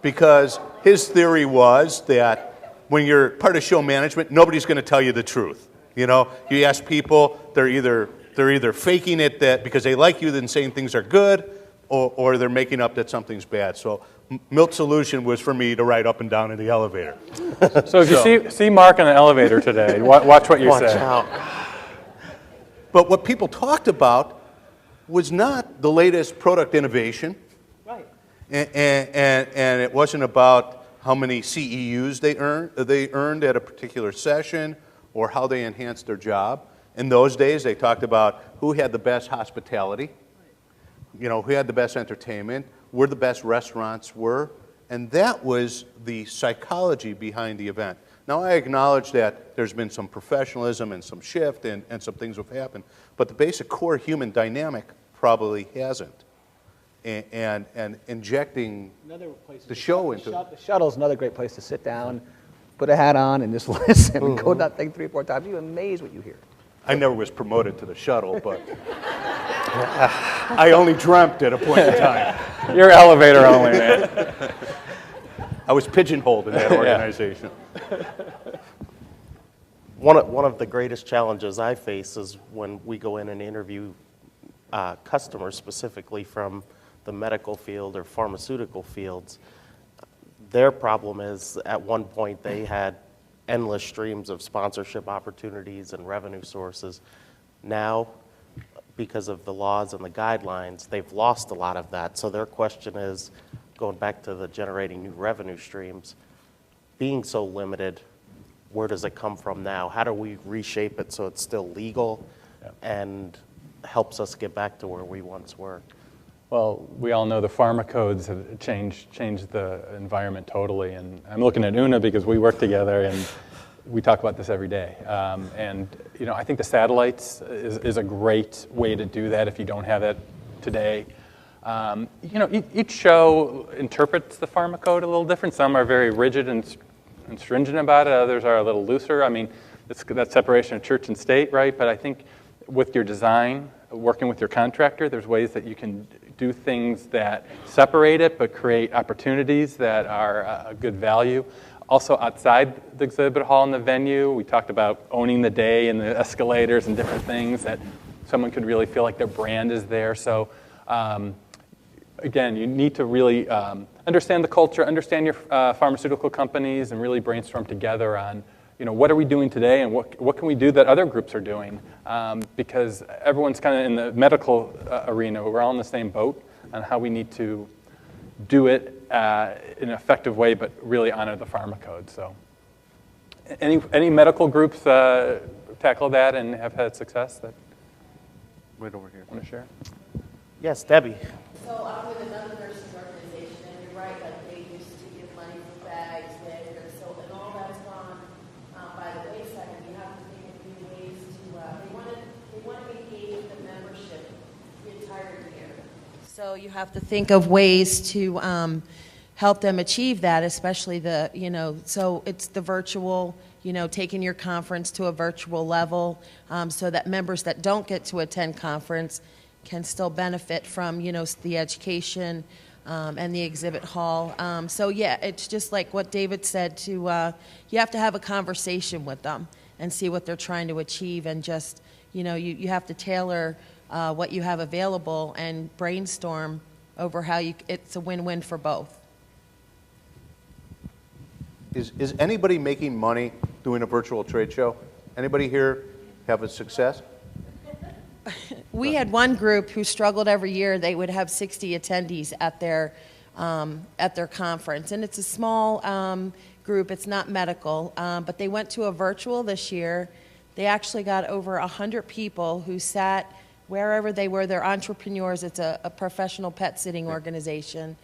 Because his theory was that when you're part of show management, nobody's going to tell you the truth. You know, you ask people, they're either faking it that because they like you, then saying things are good, or they're making up that something's bad. So Milt's solution was for me to ride up and down in the elevator.
So if you see Mark in the elevator today, watch what you say.
Watch out.
But what people talked about was not the latest product innovation.
Right.
And it wasn't about how many CEUs they earned at a particular session or how they enhanced their job. In those days, they talked about who had the best hospitality, you know, who had the best entertainment, where the best restaurants were, and that was the psychology behind the event. Now, I acknowledge that there's been some professionalism and some shift and some things have happened, but the basic core human dynamic probably hasn't. And injecting the show into it.
The shuttle's another great place to sit down, put a hat on, and just listen. And go that thing 3 or 4 times. You're amazed what you hear.
I never was promoted to the shuttle, but I only dreamt at a point in time.
You're elevator only, man.
I was pigeonholed in that organization.
One of the greatest challenges I face is when we go in and interview customers specifically from the medical field or pharmaceutical fields. Their problem is at one point they had endless streams of sponsorship opportunities and revenue sources. Now, because of the laws and the guidelines, they've lost a lot of that. So their question is, going back to the generating new revenue streams, being so limited, where does it come from now? How do we reshape it so it's still legal and helps us get back to where we once were?
Well, we all know the pharma codes have changed the environment totally, and I'm looking at Una because we work together and we talk about this every day. And you know, I think the satellites is a great way to do that if you don't have that today. You know, each show interprets the pharma code a little different. Some are very rigid and stringent about it. Others are a little looser. I mean, it's that separation of church and state, right? But I think with your design, working with your contractor, there's ways that you can do things that separate it but create opportunities that are a good value. Also outside the exhibit hall and the venue, we talked about owning the day and the escalators and different things that someone could really feel like their brand is there. So again, you need to really understand the culture, understand your pharmaceutical companies, and really brainstorm together on, you know, what are we doing today and what can we do that other groups are doing? Because everyone's kind of in the medical arena. We're all in the same boat on how we need to do it in an effective way, but really honor the pharma code. So any medical groups tackle that and have had success that
right over here
want to share?
Yes, Debbie.
So I'm with another nursing organization, and you're right, like they used to give money for bags, and so, and all that's gone by the wayside, and you have to think of new ways to, they want to engage the membership the entire year. So you have to think of ways to help them achieve that, especially the, you know, so it's the virtual, you know, taking your conference to a virtual level so that members that don't get to attend conference can still benefit from, you know, the education and the exhibit hall. So yeah, it's just like what David said, to you have to have a conversation with them and see what they're trying to achieve, and just, you know, you have to tailor what you have available and brainstorm over how it's a win-win for both.
is anybody making money doing a virtual trade show? Anybody here have a success?
We had one group who struggled every year. They would have 60 attendees at their conference, and it's a small group. It's not medical, but they went to a virtual this year. They actually got over 100 people who sat wherever they were. They're entrepreneurs. It's a professional pet sitting organization.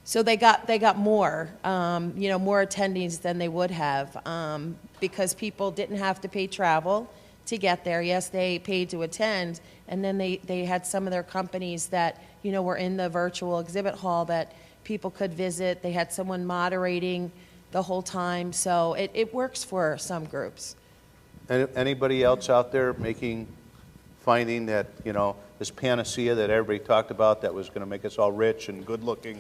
So they got more, more attendees than they would have because people didn't have to pay travel to get there. Yes, they paid to attend, and then they had some of their companies that, were in the virtual exhibit hall that people could visit. They had someone moderating the whole time, so it works for some groups.
Anybody else out there finding that, this panacea that everybody talked about that was going to make us all rich and good looking?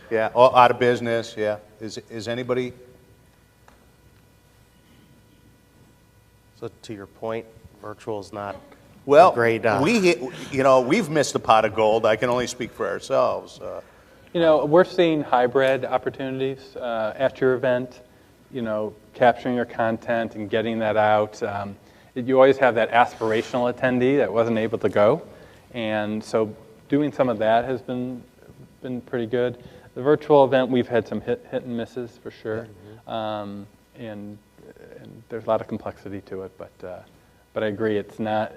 Yeah, all out of business, yeah. Is anybody?
So to your point, virtual is not
Well,
great.
we've missed a pot of gold. I can only speak for ourselves.
We're seeing hybrid opportunities at your event, capturing your content and getting that out. You always have that aspirational attendee that wasn't able to go. And so doing some of that has been pretty good. The virtual event, we've had some hit and misses for sure. And there's a lot of complexity to it, but I agree, it's not,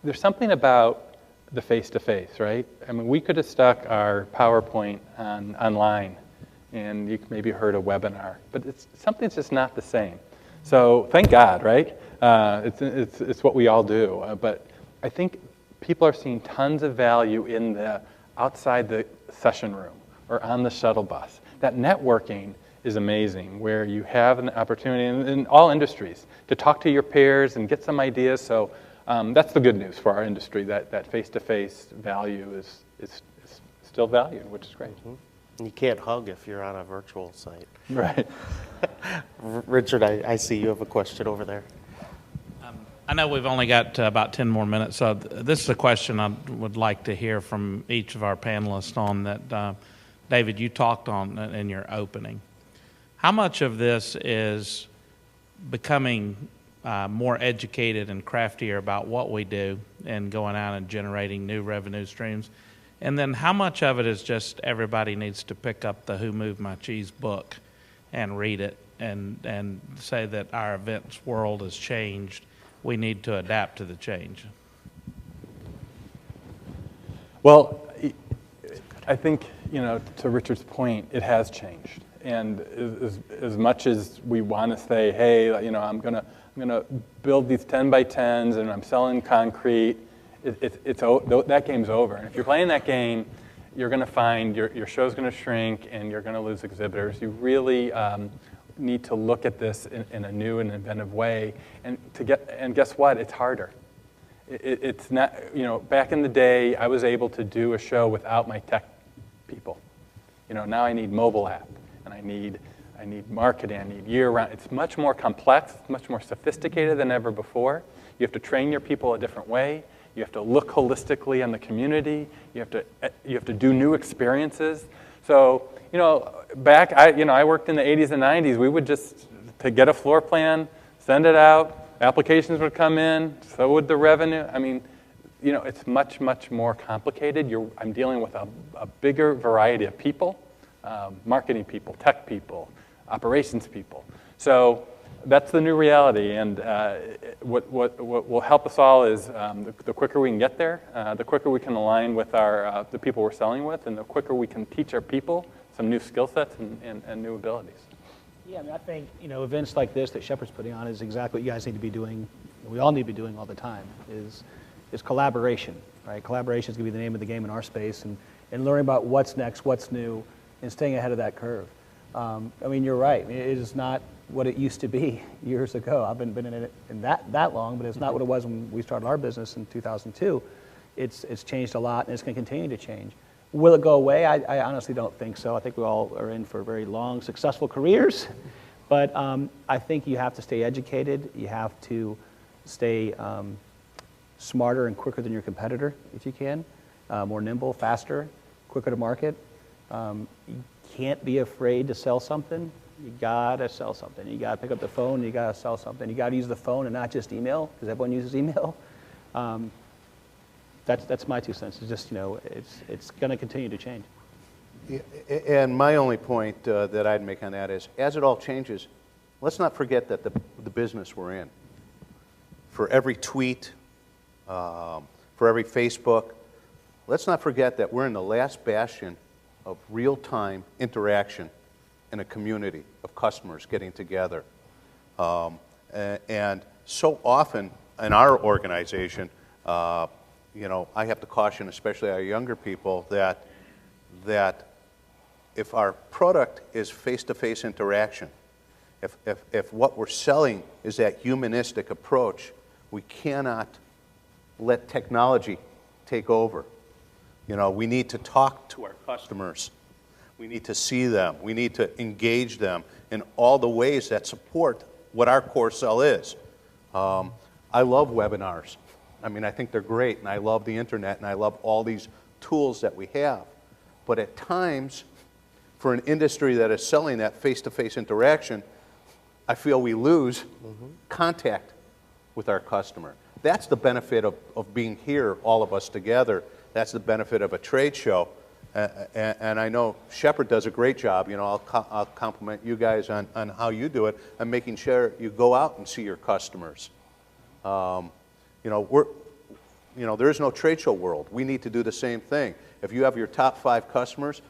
there's something about the face-to-face, right? I mean, we could have stuck our PowerPoint online, and you maybe heard a webinar, but something's just not the same. So thank God, right? It's what we all do, but I think people are seeing tons of value in the outside the session room or on the shuttle bus. That networking is amazing, where you have an opportunity in all industries to talk to your peers and get some ideas. So that's the good news for our industry, that face-to-face value is still valued, which is great.
You can't hug if you're on a virtual site.
Right.
Richard, I see you have a question over there.
I know we've only got about 10 more minutes, so this is a question I would like to hear from each of our panelists on that, David, you talked on in your opening. How much of this is becoming more educated and craftier about what we do and going out and generating new revenue streams? And then how much of it is just everybody needs to pick up the Who Moved My Cheese book and read it and say that our events world has changed, we need to adapt to the change?
Well, I think, to Richard's point, it has changed. And as much as we want to say, hey, I'm gonna build these 10 by 10s and I'm selling concrete, that game's over. And if you're playing that game, you're going to find your show's going to shrink and you're going to lose exhibitors. You really need to look at this in a new and inventive way. And guess what? It's harder. It's not. Back in the day, I was able to do a show without my tech people. Now I need mobile app. And I need marketing, I need year-round. It's much more complex, much more sophisticated than ever before. You have to train your people a different way. You have to look holistically on the community. You have to do new experiences. So, back, I worked in the 80s and 90s. We would to get a floor plan, send it out, applications would come in, so would the revenue. I mean, it's much, much more complicated. I'm dealing with a bigger variety of people. Marketing people, tech people, operations people. So that's the new reality, and what will help us all is the quicker we can get there, the quicker we can align with the people we're selling with, and the quicker we can teach our people some new skill sets and new abilities.
Yeah, I mean, I think events like this that Shepard's putting on is exactly what you guys need to be doing. We all need to be doing all the time. Is collaboration, right? Collaboration is going to be the name of the game in our space, and learning about what's next, what's new, and staying ahead of that curve. I mean, you're right. I mean, it is not what it used to be years ago. I've been in it that long, but it's not what it was when we started our business in 2002. It's changed a lot, and it's going to continue to change. Will it go away? I honestly don't think so. I think we all are in for very long, successful careers. But I think you have to stay educated. You have to stay smarter and quicker than your competitor, if you can, more nimble, faster, quicker to market. You can't be afraid to sell something. You gotta sell something. You gotta pick up the phone, you gotta sell something. You gotta use the phone and not just email, because everyone uses email. That's my 2 cents. It's just, it's gonna continue to change.
Yeah, and my only point that I'd make on that is, as it all changes, let's not forget that the business we're in. For every tweet, for every Facebook, let's not forget that we're in the last bastion of real-time interaction in a community of customers getting together. And so often in our organization, I have to caution, especially our younger people, that if our product is face-to-face interaction, if what we're selling is that humanistic approach, we cannot let technology take over. We need to talk to our customers. We need to see them. We need to engage them in all the ways that support what our core sell is. I love webinars. I think they're great, and I love the internet, and I love all these tools that we have. But at times, for an industry that is selling that face-to-face interaction, I feel we lose contact with our customer. That's the benefit of being here, all of us together. That's the benefit of a trade show. And I know Shepard does a great job. I'll compliment you guys on how you do it and making sure you go out and see your customers. There is no trade show world. We need to do the same thing. If you have your top 5 customers,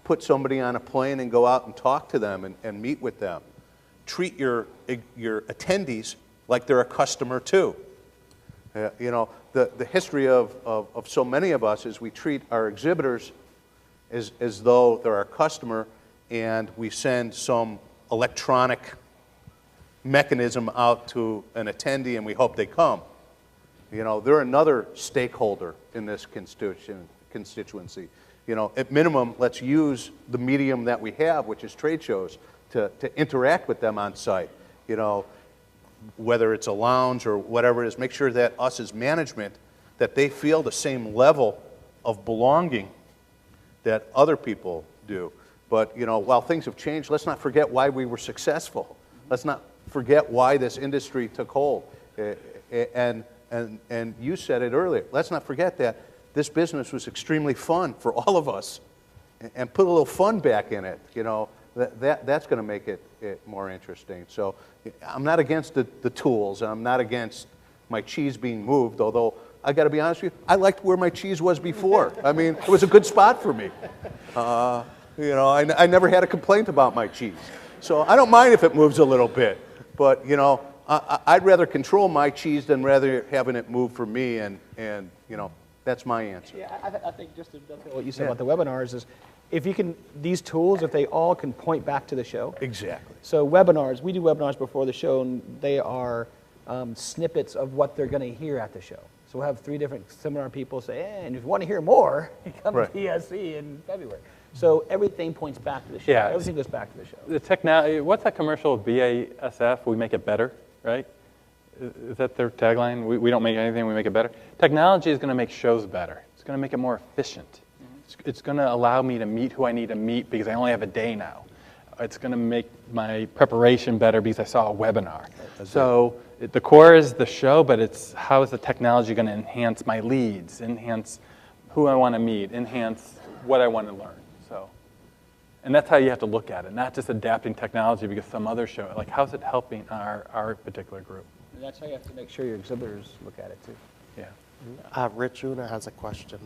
put somebody on a plane and go out and talk to them and meet with them. Treat your attendees like they're a customer too. The history of so many of us is we treat our exhibitors as though they're our customer, and we send some electronic mechanism out to an attendee and we hope they come. They're another stakeholder in this constituency. At minimum, let's use the medium that we have, which is trade shows, to interact with them on site. Whether it's a lounge or whatever it is, make sure that us as management, that they feel the same level of belonging that other people do. But, while things have changed, let's not forget why we were successful. Let's not forget why this industry took hold. And you said it earlier. Let's not forget that this business was extremely fun for all of us. And put a little fun back in it. That's going to make it more interesting. So I'm not against the tools, and I'm not against my cheese being moved, although I got to be honest with you, I liked where my cheese was before. It was a good spot for me. I never had a complaint about my cheese. So I don't mind if it moves a little bit. But, I'd rather control my cheese than rather having it move for me, and that's my answer.
Yeah, I think just to dovetail what you said about the webinars is, if you can, these tools, if they all can point back to the show.
Exactly.
So webinars, we do webinars before the show, and they are snippets of what they're going to hear at the show. So we'll have 3 different seminar people say, and if you want to hear more, come to ESC in February. So everything points back to the show.
Yeah.
Everything goes back to the show.
The technology. What's that commercial of BASF? We make it better, right? Is that their tagline? We don't make anything, we make it better. Technology is going to make shows better. It's going to make it more efficient. It's going to allow me to meet who I need to meet because I only have a day now. It's going to make my preparation better because I saw a webinar. So the core is the show, but it's how is the technology going to enhance my leads, enhance who I want to meet, enhance what I want to learn. And that's how you have to look at it, not just adapting technology because some other show. Like, how's it helping our particular group?
And that's how you have to make sure your exhibitors look at it too.
Yeah.
Rich Una has a question.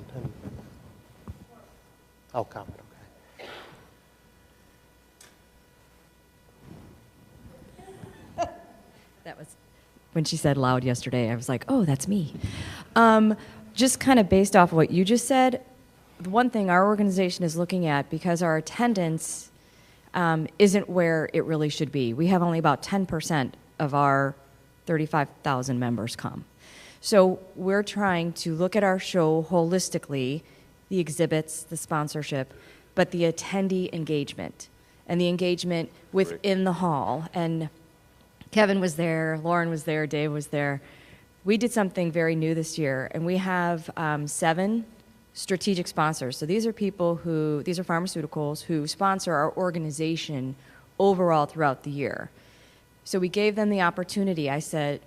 Oh, comment, okay.
That was, when she said loud yesterday, I was like, oh, that's me. Just kind of based off of what you just said, the one thing our organization is looking at, because our attendance isn't where it really should be. We have only about 10% of our 35,000 members come. So we're trying to look at our show holistically, the exhibits, the sponsorship, but the attendee engagement and the engagement within the hall. And Kevin was there, Lauren was there, Dave was there. We did something very new this year, and we have 7 strategic sponsors. So these are pharmaceuticals who sponsor our organization overall throughout the year. So we gave them the opportunity.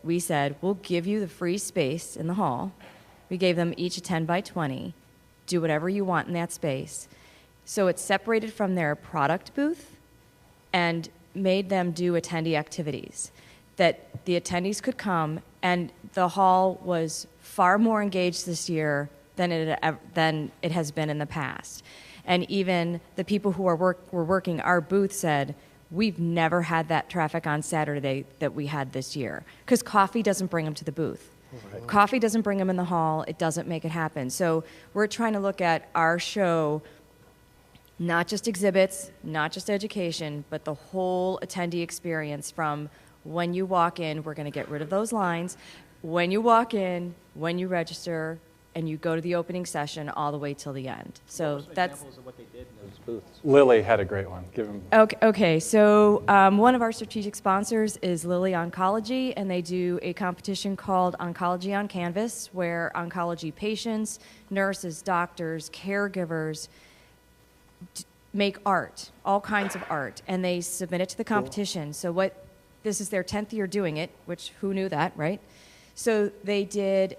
We said, we'll give you the free space in the hall. We gave them each a 10 by 20. Do whatever you want in that space. So it's separated from their product booth and made them do attendee activities, that the attendees could come, and the hall was far more engaged this year than it has been in the past. And even the people who were working our booth said, we've never had that traffic on Saturday that we had this year, because coffee doesn't bring them to the booth. Right. Coffee doesn't bring them in the hall. It doesn't make it happen. So we're trying to look at our show, not just exhibits, not just education, but the whole attendee experience. From when you walk in, we're going to get rid of those lines. When you walk in, when you register, and you go to the opening session all the way till the end. So that's
examples of what they did in those booths.
Lily had a great one. Give him.
Okay. So one of our strategic sponsors is Lilly Oncology, and they do a competition called Oncology on Canvas, where oncology patients, nurses, doctors, caregivers make art, all kinds of art, and they submit it to the competition. Cool. So this is their 10th year doing it, which who knew that, right? So they did.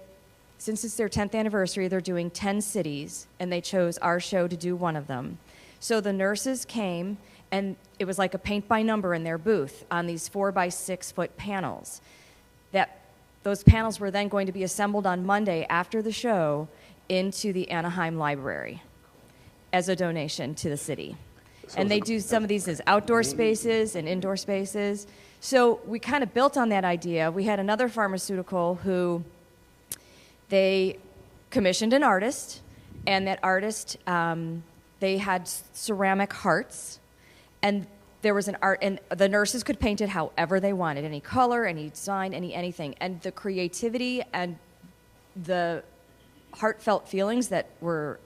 Since it's their 10th anniversary, they're doing 10 cities, and they chose our show to do one of them. So the nurses came, and it was like a paint by number in their booth on these 4 by 6 foot panels. Those panels were then going to be assembled on Monday after the show into the Anaheim Library as a donation to the city. And they do some of these as outdoor spaces and indoor spaces. So we kind of built on that idea. We had another pharmaceutical who they commissioned an artist, and that artist, they had ceramic hearts, and there was an art, and the nurses could paint it however they wanted, any color, any design, anything. And the creativity and the heartfelt feelings that were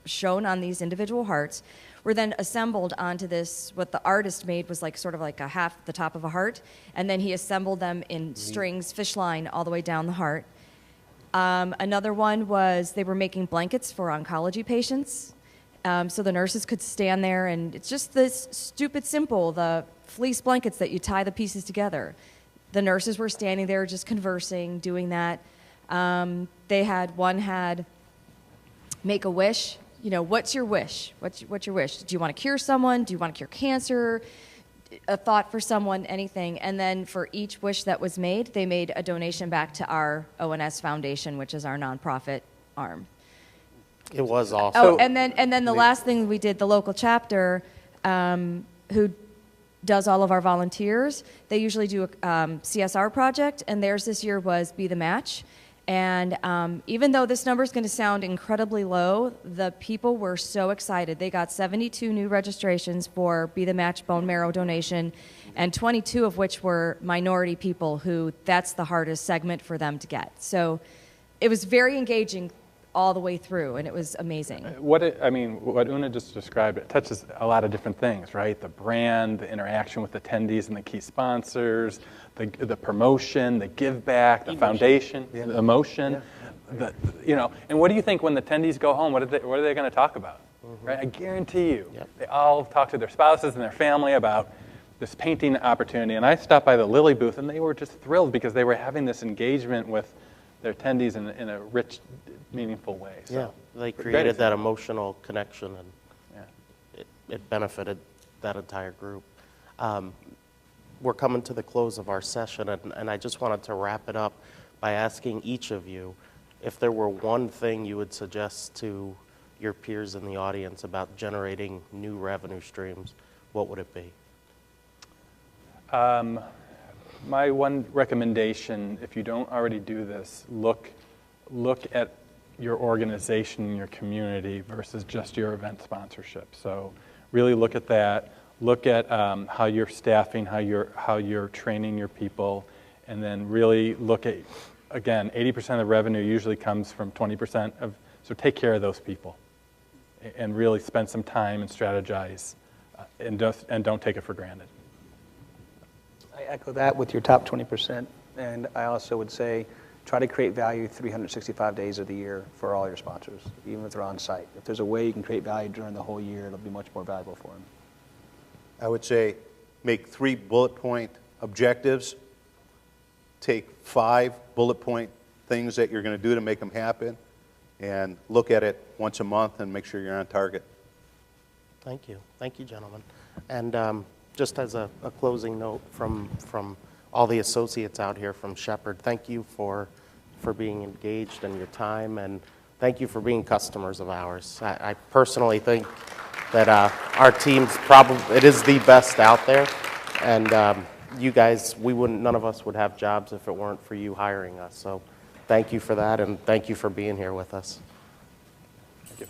shown on these individual hearts were then assembled onto this. What the artist made was sort of like a half the top of a heart, and then he assembled them in strings, fish line, all the way down the heart. Another one was they were making blankets for oncology patients. So the nurses could stand there, and it's just this stupid simple, the fleece blankets that you tie the pieces together. The nurses were standing there just conversing, doing that. One had make a wish. What's your wish? What's your wish? Do you want to cure someone? Do you want to cure cancer? A thought for someone, anything. And then for each wish that was made, they made a donation back to our ONS Foundation, which is our nonprofit arm.
It was awesome.
Oh, and then the last thing we did, the local chapter, who does all of our volunteers, they usually do a CSR project, and theirs this year was Be the Match. And even though this number is going to sound incredibly low, the people were so excited. They got 72 new registrations for Be the Match bone marrow donation, and 22 of which were minority people who that's the hardest segment for them to get. So it was very engaging all the way through, and it was amazing.
What Una just described, it touches a lot of different things, right? The brand, the interaction with attendees and the key sponsors, the promotion, the give back, the foundation, the emotion, and what do you think when the attendees go home? What are they going to talk about? Mm-hmm. Right? I guarantee you, they all talk to their spouses and their family about this painting opportunity. And I stopped by the Lilly booth, and they were just thrilled because they were having this engagement with their attendees in a rich, meaningful way. So,
yeah, they created that emotional connection, and it benefited that entire group. We're coming to the close of our session, and I just wanted to wrap it up by asking each of you if there were one thing you would suggest to your peers in the audience about generating new revenue streams, what would it be?
My one recommendation, if you don't already do this, look at your organization and your community versus just your event sponsorship. So really look at that. Look at how you're staffing, how you're training your people, and then really look at, again, 80% of the revenue usually comes from 20% of, so take care of those people and really spend some time and strategize and don't take it for granted.
I echo that with your top 20%, and I also would say Try to create value 365 days of the year for all your sponsors, even if they're on site. If there's a way you can create value during the whole year, it'll be much more valuable for them.
I would say make 3 bullet point objectives, take 5 bullet point things that you're going to do to make them happen, and look at it once a month and make sure you're on target.
Thank you. Thank you, gentlemen. And just as a closing note from all the associates out here from Shepard, thank you for being engaged and your time, and thank you for being customers of ours. I personally think that our team's it is the best out there, and you guys, none of us would have jobs if it weren't for you hiring us. So thank you for that, and thank you for being here with us.
Thank you.